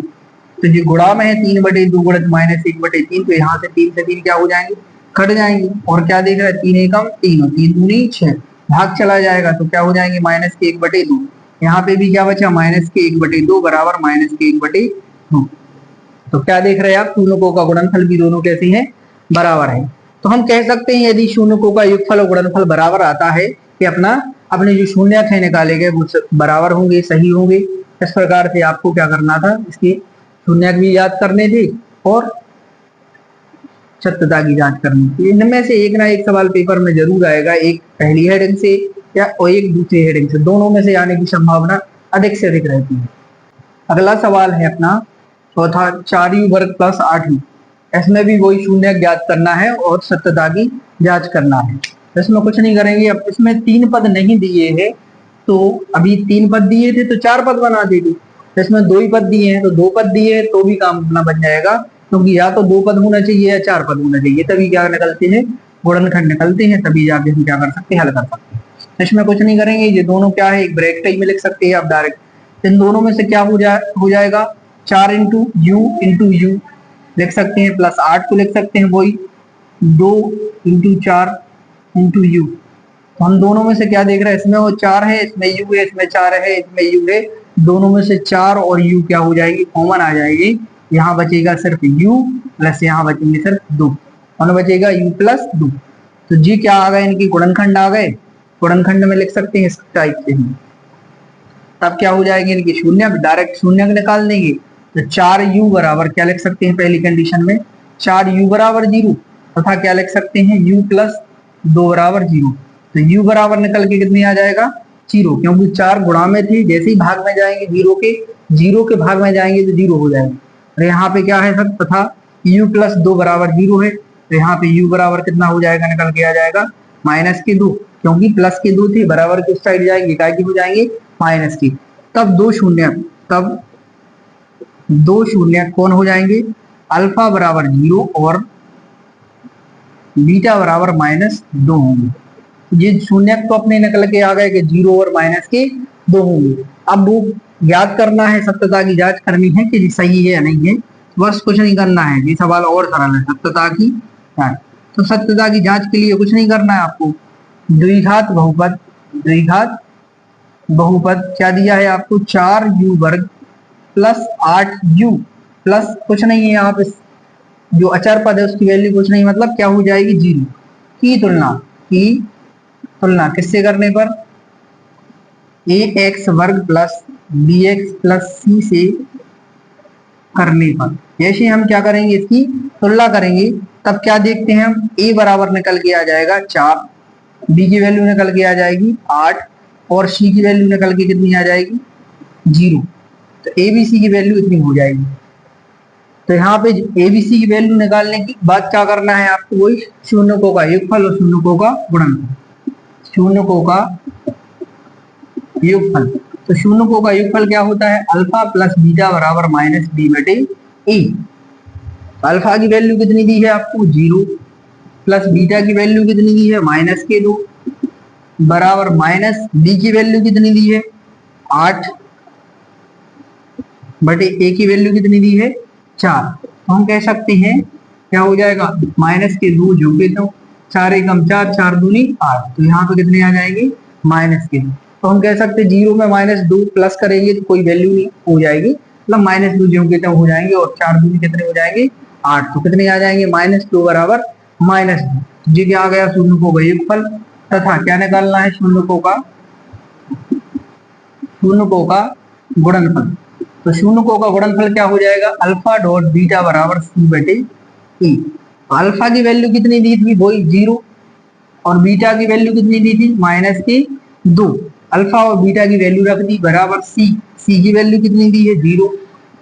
तो जो गुणा में है 3/2 गुणित -1/3, तो यहाँ से 3 से 3 क्या हो जाएंगे कट जाएंगे, और क्या देख रहे हैं 3 एकम 3 और 3 दूनी 6 भाग चला जाएगा, तो क्या हो जाएंगे -1/2। यहाँ पे भी क्या बचा -1/2 बराबर -1/2। तो क्या देख रहे हैं आप, शून्यकों का गुणनफल भी दोनों कैसे हैं, बराबर है। तो हम कह सकते हैं यदि शून्यकों का युगफल और गुणनफल बराबर आता है कि अपने जो शून्यक है निकाले गए वो बराबर होंगे, सही होंगे। इस प्रकार से आपको क्या करना था, इसके शून्यक भी याद करने थे और सत्यता की जांच करनी थी। इनमें से एक ना एक सवाल पेपर में जरूर आएगा, एक पहली हेडिंग से या और एक दूसरी हेडिंग से, दोनों में से आने की संभावना अधिक से अधिक रहती है। अगला सवाल है अपना चौथा, 4u वर्ग प्लस 8u। इसमें भी वही शून्य ज्ञात करना है और सत्यता की जांच करना है। इसमें कुछ नहीं करेंगे, अब इसमें 3 पद नहीं दिए हैं, तो अभी 3 पद दिए थे तो 4 पद बना देंगे। इसमें 2 ही पद दिए हैं, तो 2 पद दिए हैं तो भी काम अपना बन जाएगा, क्योंकि या तो 2 पद होना चाहिए या 4 पद होना चाहिए, तभी क्या निकलते हैं गुणनखंड निकलते हैं, तभी जाके हम क्या कर सकते हैं, हल कर सकते हैं। इसमें कुछ नहीं करेंगे, ये दोनों क्या है एक ब्रैकेट में लिख सकते हैं आप डायरेक्ट। इन दोनों में से क्या हो जाएगा 4 इंटू यू लिख सकते हैं, प्लस 8 को लिख सकते हैं वही 2 इंटू 4 इंटू यू। तो हम दोनों में से क्या देख रहे हैं, इसमें वो 4 है, इसमें यू है, इसमें 4 है, इसमें यू है, दोनों में से 4 और यू क्या हो जाएगी कॉमन आ जाएगी। यहाँ बचेगा सिर्फ u प्लस यहाँ बचेंगे सिर्फ 2 और बचेगा u प्लस 2। तो जी क्या आ गए, इनकी गुणनखंड आ गए, गुणनखंड में लिख सकते हैं इस टाइप से ही। तब क्या हो जाएंगे इनकी शून्य, डायरेक्ट शून्य निकाल देंगे। तो 4u बराबर क्या लिख सकते हैं पहली कंडीशन में 4u बराबर 0, तथा क्या लिख सकते हैं u प्लस 2 बराबर 0। तो u बराबर निकल के कितने आ जाएगा 0, क्योंकि 4 गुणा में थे, जैसे ही भाग में जाएंगे 0 के भाग में जाएंगे तो 0 हो जाएंगे। और यहाँ पे क्या है सर, तथा u प्लस 2 बराबर 0 है, तो यहाँ पे u बराबर कितना हो जाएगा, निकल के आ जाएगा -2, क्योंकि प्लस के 2 थे, बराबर किस साइड जाएंगे, काय की हो जाएंगे माइनस की। तब 2 शून्य कौन हो जाएंगे, अल्फा बराबर 0 और बीटा बराबर -2 होंगे। ये शून्यक तो अपने निकल के आ गए कि 0 और -2 होंगे। अब वो याद करना है, सत्यता की जांच करनी है कि सही है या नहीं है, बस कुछ नहीं करना है। ये सवाल और सरल है, सत्यता की जांच। तो सत्यता की जांच के लिए कुछ नहीं करना है आपको। द्विघात बहुपद, द्विघात बहुपद क्या दिया है आपको, 4u वर्ग प्लस 8u प्लस कुछ नहीं है, आप इस जो अचर पद है उसकी वैल्यू कुछ नहीं, मतलब क्या हो जाएगी 0 की तुलना किससे करने पर, ax वर्ग प्लस bx प्लस c से करने पर। जैसे हम क्या करेंगे, इसकी तुलना करेंगे, तब क्या देखते हैं हम, a बराबर निकल के आ जाएगा 4, b की वैल्यू निकल के आ जाएगी 8 और c की वैल्यू निकल के कितनी आ जाएगी 0। तो a b c की वैल्यू इतनी हो जाएगी। तो यहाँ पे a b c की वैल्यू निकालने की बाद क्या करना है आपको, वही शून्यकों का योगफल और शून्यकों का गुणनफल, शून्यकों का योगफल। तो शून्यकों का योगफल क्या होता है, अल्फा प्लस बीटा बराबर -b/e। अल्फा की वैल्यू कितनी दी है आपको 0, प्लस बीटा की वैल्यू कितनी दी है -2 बराबर माइनस बी की वैल्यू कितनी दी है 8/a की वैल्यू कितनी दी है 4। तो हम कह सकते हैं क्या हो जाएगा, -2 जोड़ देता हूँ, 4 एकम 4, 4 दूनी 8, तो यहाँ पे कितने आ जाएंगे -2। तो हम कह सकते हैं 0 में -2 प्लस करेंगे तो कोई वैल्यू नहीं हो जाएगी, मतलब -2 जो के हो जाएंगे और 4 दूनी कितने हो जाएंगे 8, तो कितने आ जाएंगे -2 बराबर -2। जी क्या आ गया, शून्यकों का योगफल तथा क्या निकालना है, शून्यकों का गुणनफल। तो शून्यकों का गुणनफल क्या हो जाएगा, अल्फा डॉट बीटा बराबर c/e। अल्फा की वैल्यू कितनी दी थी, वही 0, और बीटा की वैल्यू कितनी दी थी -2। अल्फा और बीटा की वैल्यू रख दी बराबर c की वैल्यू कितनी दी है 0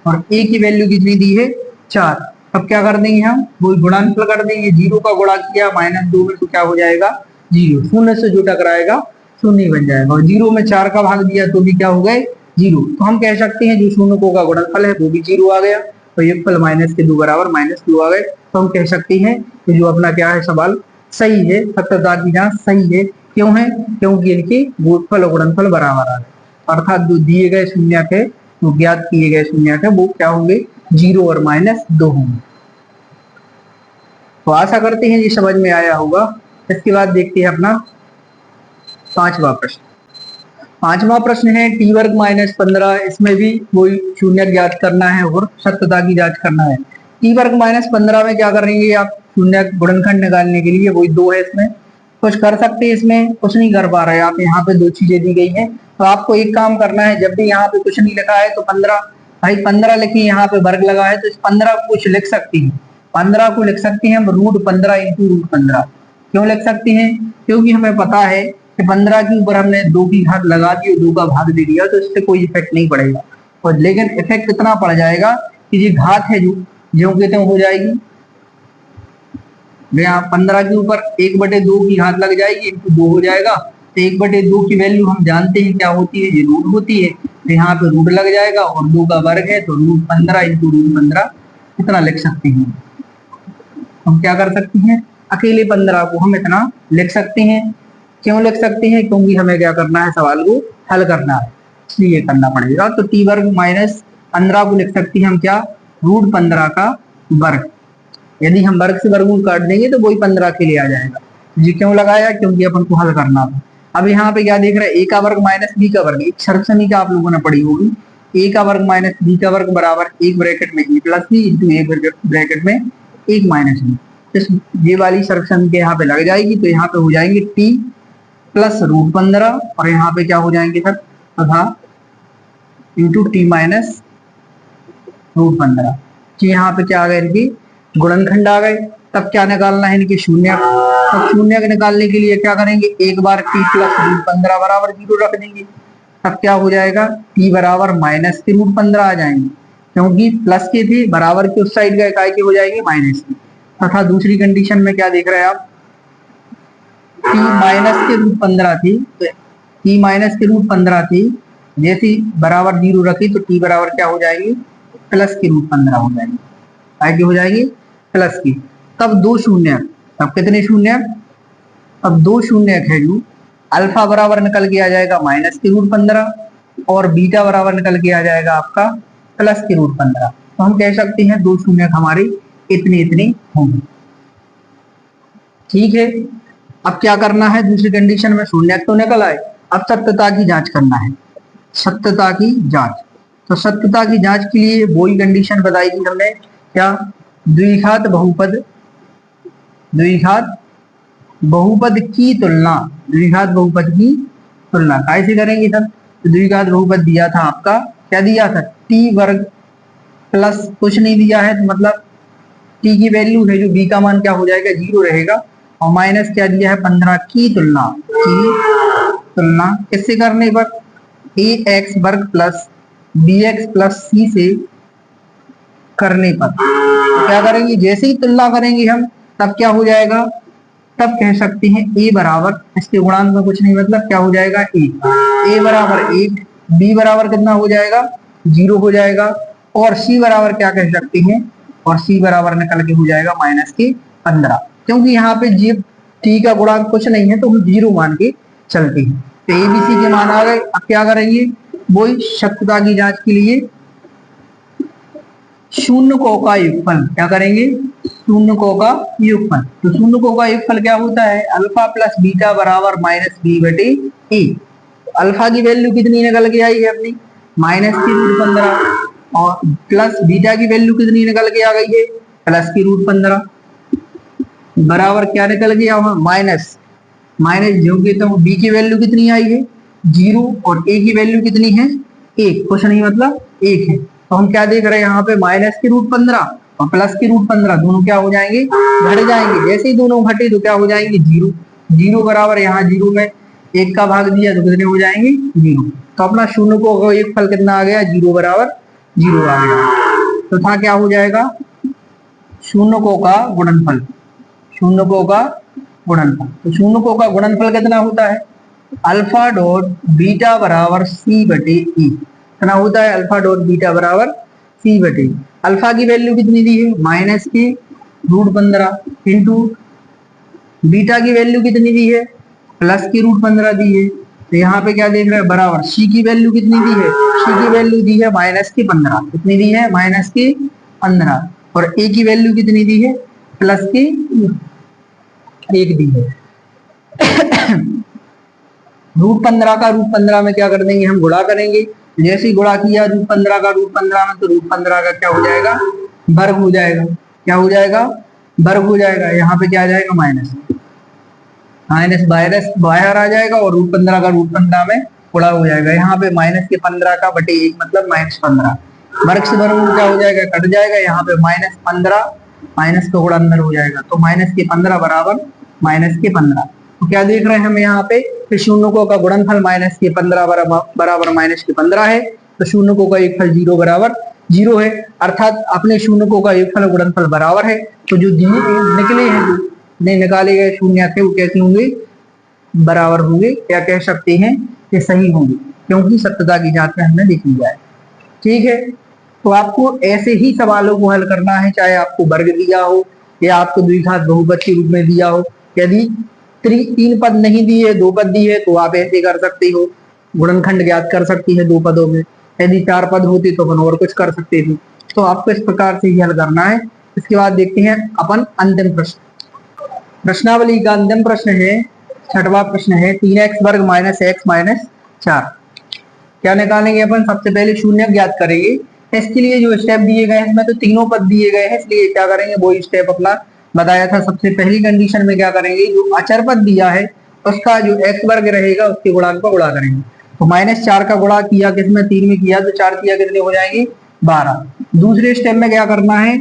और a की वैल्यू कितनी दी है 4। अब क्या कर देंगे हम, वो गुणनफल कर देंगे, 0 का गुणा किया -2 में तो क्या हो जाएगा 0, शून्य से जो टकराएगा शून्य बन जाएगा, और 0 में 4 का भाग दिया तो भी क्या हो गए 0। तो हम कह सकते हैं जो शून्यकों का गुणनफल है वो भी 0 आ गया, और योगफल -2 बराबर -2 आ गए। तो हम कह सकते हैं कि जो अपना क्या है सवाल सही है, सत्यता की जांच सही है। क्यों है, क्योंकि इनके योगफल और गुणनफल बराबर आ गए, अर्थात जो दिए गए शून्यक है, जो ज्ञात किए गए शून्यक है, वो क्या होंगे 0 और -2 होंगे। तो आशा करते हैं ये समझ में आया होगा। इसके बाद देखते हैं अपना पांचवा प्रश्न। पांचवा प्रश्न है टी वर्ग -15। इसमें भी वही शून्य ज्ञात करना है और सत्यता की जांच करना है। टी वर्ग -15 में क्या करेंगे आप, शून्य गुणनखंड निकालने के लिए, वही 2 है, इसमें कुछ कर सकते हैं, इसमें कुछ नहीं कर पा रहे आप। यहाँ पे 2 चीजें दी गई हैं, तो आपको एक काम करना है, जब भी यहाँ पे कुछ नहीं लिखा है तो 15, भाई 15 लिखिए, यहाँ पे वर्ग लगा है तो इस 15 को कुछ लिख सकती है, 15 को लिख सकते हैं हम √15 × √15। क्यों लिख सकते हैं, क्योंकि हमें पता है कि 15 के ऊपर हमने 2 की घात लगा दी और 2 का भाग दे दिया, तो इससे कोई इफेक्ट नहीं पड़ेगा। और लेकिन इफेक्ट इतना पड़ जाएगा कि ये घात है जो कहते हैं हो जाएगी, यहाँ 15 के ऊपर 1/2 की घात लग जाएगी, × 2 हो जाएगा। तो 1/2 की वैल्यू हम जानते हैं क्या होती है, ये रूट होती है, तो यहाँ पे रूट लग जाएगा, और 2 का वर्ग है तो √15 × √15 इतना लिख सकते हैं। हम क्या कर सकते हैं, अकेले 15 को हम इतना लिख सकते हैं। क्यों लिख सकते हैं, क्योंकि हमें क्या करना है, सवाल को हल करना है, इसलिए करना पड़ेगा। तो टी वर्ग -15 को लिख सकते हैं हम क्या, √15 का वर्ग। यदि हम वर्ग से वर्गमूल काट देंगे तो वही 15 के लिए आ जाएगा। जी क्यों लगाया, क्योंकि अपन को हल करना था। अब यहाँ पे क्या देख रहे हैं, a का वर्ग -b का वर्ग, एक शर्त समीकरण आप लोगों ने पढ़ी होगी, a का वर्ग -b का वर्ग बराबर एक ब्रैकेट में a + b × एक ब्रैकेट में 1 - b। ये वाली शर्त समीकरण यहाँ पे लग जाएगी, तो यहाँ पे हो जाएंगे t प्लस √15 और यहाँ पे क्या हो जाएंगे सर तथा × t - √15। तो यहाँ पे क्या आ गए, इनकी गुणनखंड आ गए। तब क्या निकालना है, इनके शून्य। तो शून्य निकालने के लिए क्या करेंगे, एक बार t प्लस √15 बराबर 0 रख देंगे, तब क्या हो जाएगा t बराबर माइनस के √15 आ जाएंगे, क्योंकि प्लस के थे, बराबर के उस साइड गए, काय के हो जाएंगे माइनस के। तथा दूसरी कंडीशन में क्या देख रहे हैं आप, t माइनस के √15 थी, तो t माइनस के √15 थी, जैसे बराबर 0 रखी तो t बराबर क्या हो जाएगी, प्लस के √15 हो जाएगी। y की हो जाएगी प्लस की। तब दो शून्य, तब कितने शून्य, अब दो शून्य है जो अल्फा बराबर निकल के आ जाएगा माइनस की रूट 15 और बीटा बराबर निकल के आ जाएगा आपका प्लस की रूट 15। तो हम कह सकते हैं दो शून्य हमारे इतने इतने होंगे। ठीक है, अब क्या करना है, दूसरी कंडीशन में शून्य तो निकल आए, अब सत्यता की जांच करना है, सत्यता की जांच। तो सत्यता की जांच के लिए वही कंडीशन बताई थी हमने, क्या, द्विघात बहुपद, द्विघात बहुपद की तुलना, द्विघात बहुपद की तुलना कैसे करेंगे सर। तो द्विघात बहुपद दिया था आपका, क्या दिया था, टी वर्ग प्लस कुछ नहीं दिया है, तो मतलब टी की वैल्यू है जो बी का मान क्या हो जाएगा, 0 रहेगा, और माइनस क्या दिया है 15 की तुलना, की तुलना किससे करने पर, ए एक्स वर्ग प्लस बी एक्स प्लस सी से करने पर। तो क्या करेंगे, जैसे ही तुलना करेंगे हम तब क्या हो जाएगा, तब कह सकते हैं ए बराबर, इसके गुणांक में कुछ नहीं, मतलब क्या हो जाएगा ए बराबर 1, बी बराबर कितना हो जाएगा 0 हो जाएगा, और सी बराबर क्या कह सकते हैं, और सी बराबर निकल के हो जाएगा माइनस के 15, क्योंकि यहाँ पे जी टी का गुणांक कुछ नहीं है तो हम 0 मान के चलते हैं। तो ए बी सी के मान आ गए। अब क्या करेंगे, वही सत्यता की जांच के लिए शून्यकों का युगफल, क्या करेंगे, शून्यकों का युगफल। तो शून्यकों का युगफल क्या होता है, अल्फा प्लस बीटा बराबर माइनस बी बटे ए। अल्फा की वैल्यू कितनी निकल के आई है अपनी, माइनस की रूट 15, और प्लस बीटा की वैल्यू कितनी निकल के आ गई है, प्लस की रूट 15, बराबर क्या निकल गया वहां माइनस, माइनस जो कि तो बी की वैल्यू कितनी आई है 0, और ए की वैल्यू कितनी है 1, कुछ नहीं मतलब 1 है। तो हम क्या देख रहे हैं यहाँ पे माइनस की रूट 15 और प्लस की रूट 15 दोनों क्या हो जाएंगे, घट जाएंगे, जैसे ही दोनों घटे तो क्या हो जाएंगे 0, 0 बराबर यहाँ 0 में 1 का भाग दिया तो कितने हो जाएंगे 0। तो अपना शून्य को एक फल कितना आ गया, 0 बराबर 0 आ गया। तो था क्या हो जाएगा, शून्यकों का गुणनफल, शून्यकों का गुणनफल। तो शून्यकों का गुणनफल कितना होता है, अल्फा डॉट बीटा बराबर सी बटे ई, कितना होता है, अल्फा डॉट बीटा बराबर सी बटे, अल्फा की वैल्यू कितनी दी है माइनस की रूट 15 इंटू बीटा की वैल्यू कितनी दी है प्लस की रूट 15 दी है। तो यहाँ पे क्या देख रहे हैं, बराबर सी की वैल्यू कितनी दी है, सी की वैल्यू दी है माइनस की 15, कितनी दी है माइनस की 15, और ए की वैल्यू कितनी दी है प्लस की 1 दी है। रूट 15 का रूट 15 में क्या कर देंगे, हम गुणा करेंगे, जैसे ही गुणा किया रूट 15 का रूट 15 में, तो रूट 15 का क्या हो जाएगा, वर्ग हो जाएगा, क्या हो जाएगा, वर्ग हो जाएगा। यहाँ पे क्या आ जाएगा माइनस, माइनस वायरस बाहर आ जाएगा, और रूट 15 का रूट 15 में गुणा हो जाएगा। यहाँ पे माइनस के 15 का बटे 1 मतलब माइनस 15, वर्ग से वर्ग क्या हो जाएगा, कट जाएगा, यहाँ पे माइनस 15 माइनस का गुणा अंदर हो जाएगा, तो माइनस के 15 बराबर माइनस के 15। तो क्या देख रहे हैं हम यहाँ पे, शून्यकों का गुणनफल माइनस के 15 बराबर माइनस के 15 है, तो शून्यकों का योगफल 0 बराबर 0 है, अर्थात अपने शून्यकों का योगफल गुणनफल बराबर है। तो जो निकले हैं, जो नहीं निकाले गए शून्य थे वो कैसे होंगे, बराबर होंगे, क्या कह सकते हैं कि सही होंगे, क्योंकि सत्यता की जांच में हमने देख लिया है। ठीक है, तो आपको ऐसे ही सवालों को हल करना है, चाहे आपको वर्ग दिया हो या आपको द्विघात बहुपद के रूप में दिया हो। यदि 3 पद नहीं दिए, 2 पद दिए, तो आप ऐसे कर सकते हो, गुणनखंड ज्ञात कर सकती है 2 पदों में। यदि 4 पद होते तो अपन और कुछ कर सकते थे। तो आपको इस प्रकार से ही हल करना है। इसके बाद देखते हैं अपन अंतिम प्रश्न। प्रश्नावली का अंतिम प्रश्न है, 6वां प्रश्न है, 3x वर्ग माइनस एक्स माइनस 4। क्या निकालेंगे अपन, सबसे पहले शून्य ज्ञात करेंगे। इसके लिए जो स्टेप दिए गए हैं इसमें तो तीनों पद दिए गए हैं, इसलिए क्या करेंगे वही स्टेप अपना बताया था। सबसे पहली कंडीशन में क्या करेंगे, जो अचर पद दिया है उसका जो एक्स वर्ग रहेगा उसके गुणांक को गुणा करेंगे। तो माइनस 4 का गुणा किया किसमें, 3 में किया, तो 4 किया कितने हो जाएंगे 12। दूसरे स्टेप में क्या करना है,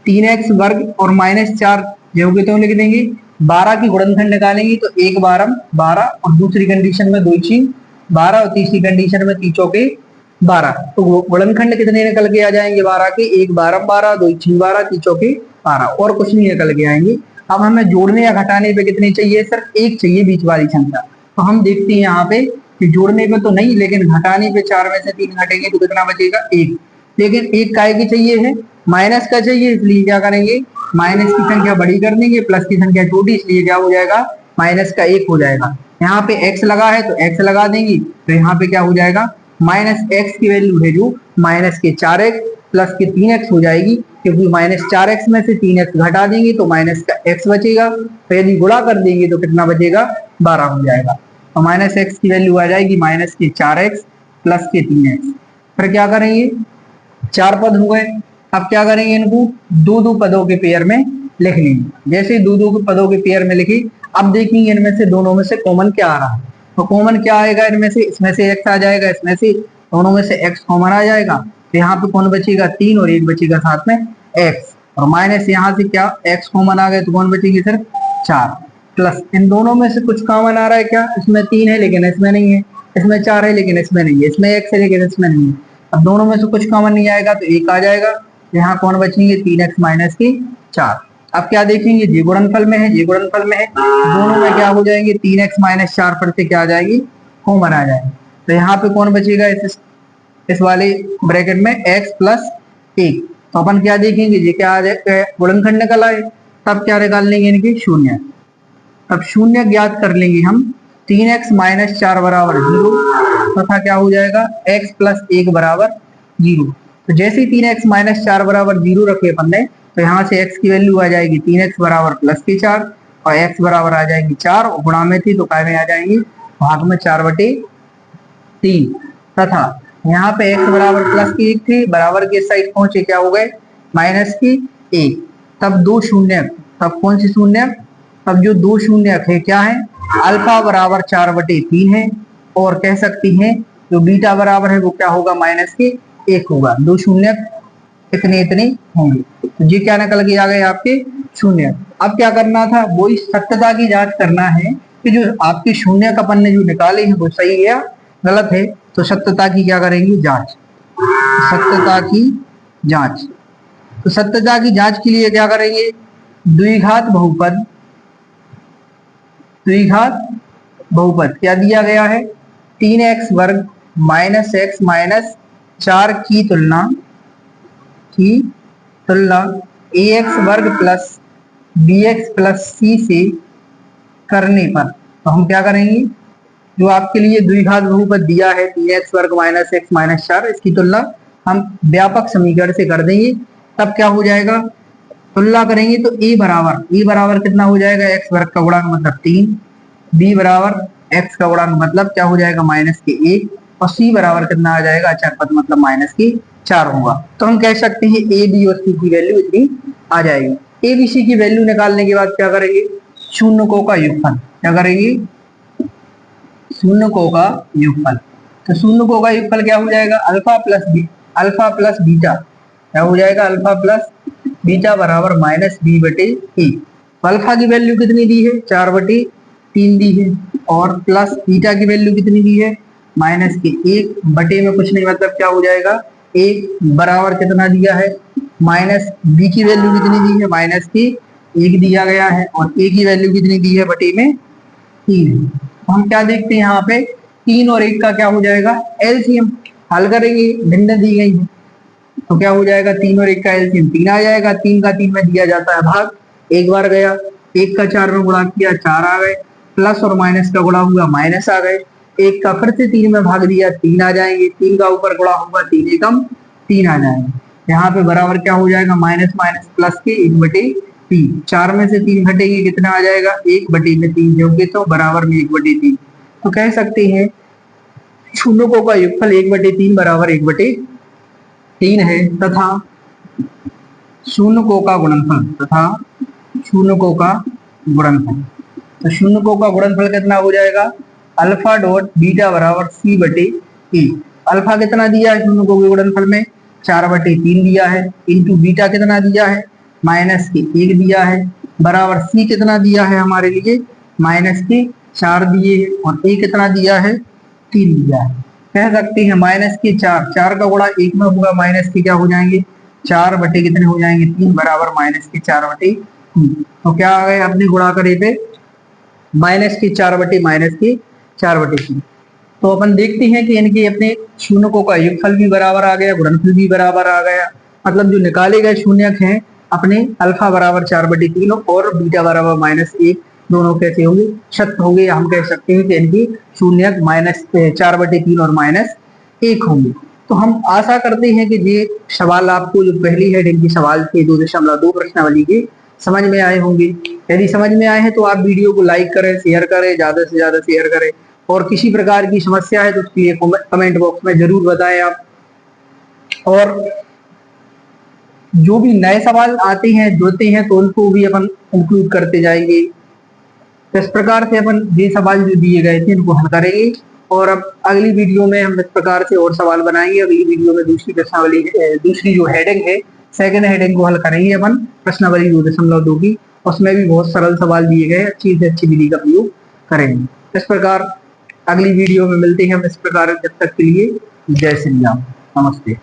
3x वर्ग और माइनस 4 जो कि तो लिख देंगे, 12 की गुणनखंड निकालेंगे तो 1 12 12, और दूसरी कंडीशन में 2 6 12, और तीसरी कंडीशन में 3 चौके 12। तो गुणनखंड कितने निकल के आ जाएंगे 12 के, 1 12 12, 2 6 12, 3 चौके 12, और कुछ नहीं निकल के आएंगे। अब हमें जोड़ने या घटाने पे कितने चाहिए, सिर्फ 1 चाहिए बीच वाली संख्या। तो हम देखते हैं यहाँ पे कि जोड़ने पे तो नहीं, लेकिन घटाने पे 4 में से 3 घटेंगे तो कितना बचेगा 1, लेकिन 1 काय की चाहिए है, माइनस का चाहिए इसलिए क्या करेंगे, माइनस की संख्या बड़ी कर देंगे, प्लस की संख्या छोटी, इसलिए क्या हो जाएगा, माइनस का 1 हो जाएगा। यहाँ पे x लगा है तो x लगा देंगे, तो यहाँ पे क्या हो जाएगा, माइनस एक्स की वैल्यू है जो माइनस के 4x प्लस के 3x हो जाएगी, क्योंकि माइनस 4x में से 3x घटा देंगे तो माइनस का x बचेगा, तो यदि गुणा कर देंगे तो कितना बचेगा, 12 हो जाएगा। तो माइनस एक्स की वैल्यू आ जाएगी माइनस के 4x प्लस के 3x। फिर क्या करेंगे, 4 पद हो गए, अब क्या करेंगे, इनको दो दो पदों के पेयर में लिख लेंगे। जैसे दो दो पदों के पेयर में लिखी, अब देखेंगे इनमें से दोनों में से कॉमन क्या आ रहा है, तो कॉमन क्या आएगा इनमें से, इसमें से x आ जाएगा, इसमें से दोनों में से x कॉमन आ जाएगा, तो यहाँ पे कौन बचेगा, 3 और 1 बचेगा साथ में x, और माइनस यहाँ से क्या x कॉमन आ गए तो कौन बचेगी सिर्फ 4, प्लस इन दोनों में से कुछ कॉमन आ रहा है क्या, इसमें 3 है लेकिन इसमें नहीं है, इसमें 4 है लेकिन इसमें नहीं है, इसमें x है लेकिन इसमें नहीं है। अब दोनों में से कुछ कॉमन नहीं आएगा तो 1 आ जाएगा, यहाँ कौन बचेंगे, 3x माइनस की 4। अब क्या देखेंगे, जी गुणनफल में है, जी गुणनफल में है, दोनों में क्या हो जाएंगे, 3x माइनस 4 पर से क्या आ जाएगी, कॉमन आ जाएगी, तो यहाँ पे कौन बचेगा, इस वाले ब्रैकेट में x प्लस 1, तो अपन क्या देखेंगे, ये क्या आ जाएगा, गुणनखंड निकल आए, तब क्या निकाल लेंगे इनके शून्य, तब शून्य ज्ञात कर लेंगे हम, 3x माइनस 4 बराबर 0 तथा क्या हो जाएगा, x प्लस 1 बराबर 0। तो जैसे ही 3x माइनस 4 बराबर 0 रखे अपन ने, तो यहाँ से x की वैल्यू आ जाएगी 3x बराबर प्लस के 4 और x बराबर आ जाएगी 4, और गुणा में थी तो काय में आ जाएंगी, भाग में 4/3, तथा यहाँ पे x बराबर प्लस की 1 थी, बराबर के साइड पहुंचे क्या हो गए, माइनस की 1, तब दो शून्य, तब कौन सी शून्य, तब जो दो शून्य है क्या है, अल्फा बराबर 4/3 है, और कह सकती हैं जो बीटा बराबर है वो क्या होगा, माइनस के 1 होगा, दो शून्य इतने इतने होंगे, तो ये क्या निकल के आ गए आपके शून्य। अब क्या करना था, वो इस सत्यता की जांच करना है कि जो आपके शून्य का अपन ने जो निकाले हैं वो सही है या गलत है, तो सत्यता की क्या करेंगे, जांच, सत्यता की जांच। तो सत्यता की जांच के लिए क्या करेंगे, द्विघात बहुपद, द्विघात बहुपद क्या दिया गया है, 3x वर्ग माइनस x माइनस 4 की तुलना ax वर्ग प्लस bx प्लस c से करने पर, तो हम क्या करेंगे, जो आपके लिए द्विघात बहुपद दिया है 3x वर्ग माइनस x माइनस 4, इसकी तुलना हम व्यापक समीकरण से कर देंगे, तब क्या हो जाएगा, तुलना करेंगे तो a बराबर कितना हो जाएगा, x वर्ग का गुणांक मतलब 3, b बराबर x का गुणांक मतलब क्या हो जाएगा, माइनस के 1, और c बराबर कितना आ जाएगा, अचर पद मतलब माइनस की 4 होगा। तो हम कह सकते हैं a b और c की वैल्यू इतनी आ जाएगी। a b c की वैल्यू निकालने के बाद क्या करेंगे, शून्यकों का योगफल, क्या करेंगे, शून्यकों का योगफल, तो शून्यकों का योगफल क्या हो जाएगा, अल्फा प्लस बीटा, क्या हो जाएगा, अल्फा प्लस बीटा बराबर माइनस b/a। अल्फा की वैल्यू कितनी दी है, 4/3 दी है, और प्लस बीटा की वैल्यू कितनी दी है, माइनस के 1 बटे में कुछ नहीं मतलब क्या हो जाएगा, 1 बराबर कितना दिया है, माइनस b की वैल्यू कितनी दी है, माइनस की 1 दिया गया है, और a की वैल्यू कितनी दी है, बटे में 3 है। तो हम क्या देखते हैं यहाँ पे, 3 और 1 का क्या हो जाएगा, एलसीएम, हल करेंगे, भिन्न दी गई है तो क्या हो जाएगा, 3 और 1 का एलसीएम 3 आ जाएगा, 3 का 3 में दिया जाता है भाग, एक बार गया, 1 का 4 में गुणा किया 4 आ गए, प्लस और माइनस का गुणा हुआ माइनस आ गए, 1 का फिर से 3 में भाग दिया 3 आ जाएंगे, 3 का ऊपर गुणा होगा 3 एकम 3 आ जाएंगे, यहाँ पे बराबर क्या हो जाएगा, माइनस माइनस प्लस के 1/3, 4 में से 3 घटेगी कितना आ जाएगा, 1/3 जोगे तो बराबर में 1/3। तो कह सकते हैं शून्यकों का योगफल 1/3 बराबर 1/3 है, तथा शून्यकों का गुणनफल, शून्यकों का गुणनफल, तो शून्यकों का गुणनफल कितना हो जाएगा, अल्फा डॉट बीटा बराबर c/a। अल्फा कितना दिया है शून्यकों के गुणनफल में, 4/3 दिया है, इंटू बीटा कितना दिया है, माइनस के 1 दिया है, बराबर c कितना दिया है हमारे लिए, माइनस के 4 दिए है, और a कितना दिया है, 3 दिया है। कह सकते हैं माइनस के 4 का गुणा 1 में होगा, माइनस के क्या हो जाएंगे, 4 बटे कितने हो जाएंगे, 3 बराबर माइनस के 4/3। तो क्या आ गए अपने गुणा करे पे, माइनस के 4 बटे माइनस के 4/3। तो अपन देखते हैं कि इनके अपने शून्यकों का योगफल भी बराबर आ गया, गुणनफल भी बराबर आ गया, मतलब जो निकाले गए शून्यक हैं अपने अल्फा बराबर 4/3 और बीटा बराबर -1 दोनों कैसे होंगे, शत होंगे, हम कह सकते हैं कि इनकी शून्यक -4/3 और -1 होंगे। तो हम आशा करते हैं कि ये सवाल आपको जो पहली हेडिंग की सवाल थे 2.2 प्रश्नावली के समझ में आए होंगे। यदि समझ में आए हैं तो आप वीडियो को लाइक करें, शेयर करें, ज्यादा से ज्यादा शेयर करें, और किसी प्रकार की समस्या है तो उसके लिए कमेंट बॉक्स में जरूर बताएं आप। और जो भी नए सवाल आते हैं जोते हैं तो उनको भी अपन इंक्लूड करते जाएंगे। तो इस प्रकार से अपन ये सवाल जो दिए गए थे इनको हल करेंगे, और अब अगली वीडियो में हम इस प्रकार से और सवाल बनाएंगे। अगली वीडियो में दूसरी प्रश्नावली, दूसरी जो हेडिंग है, सेकंड हेडिंग को हल करेंगे अपन प्रश्नावली 2.2 की। उसमें भी बहुत सरल सवाल दिए गए, अच्छी से अच्छी विधि का प्रयोग करेंगे। इस प्रकार अगली वीडियो में मिलते हैं हम। इस प्रकार जब तक के लिए जय श्री राम, नमस्ते।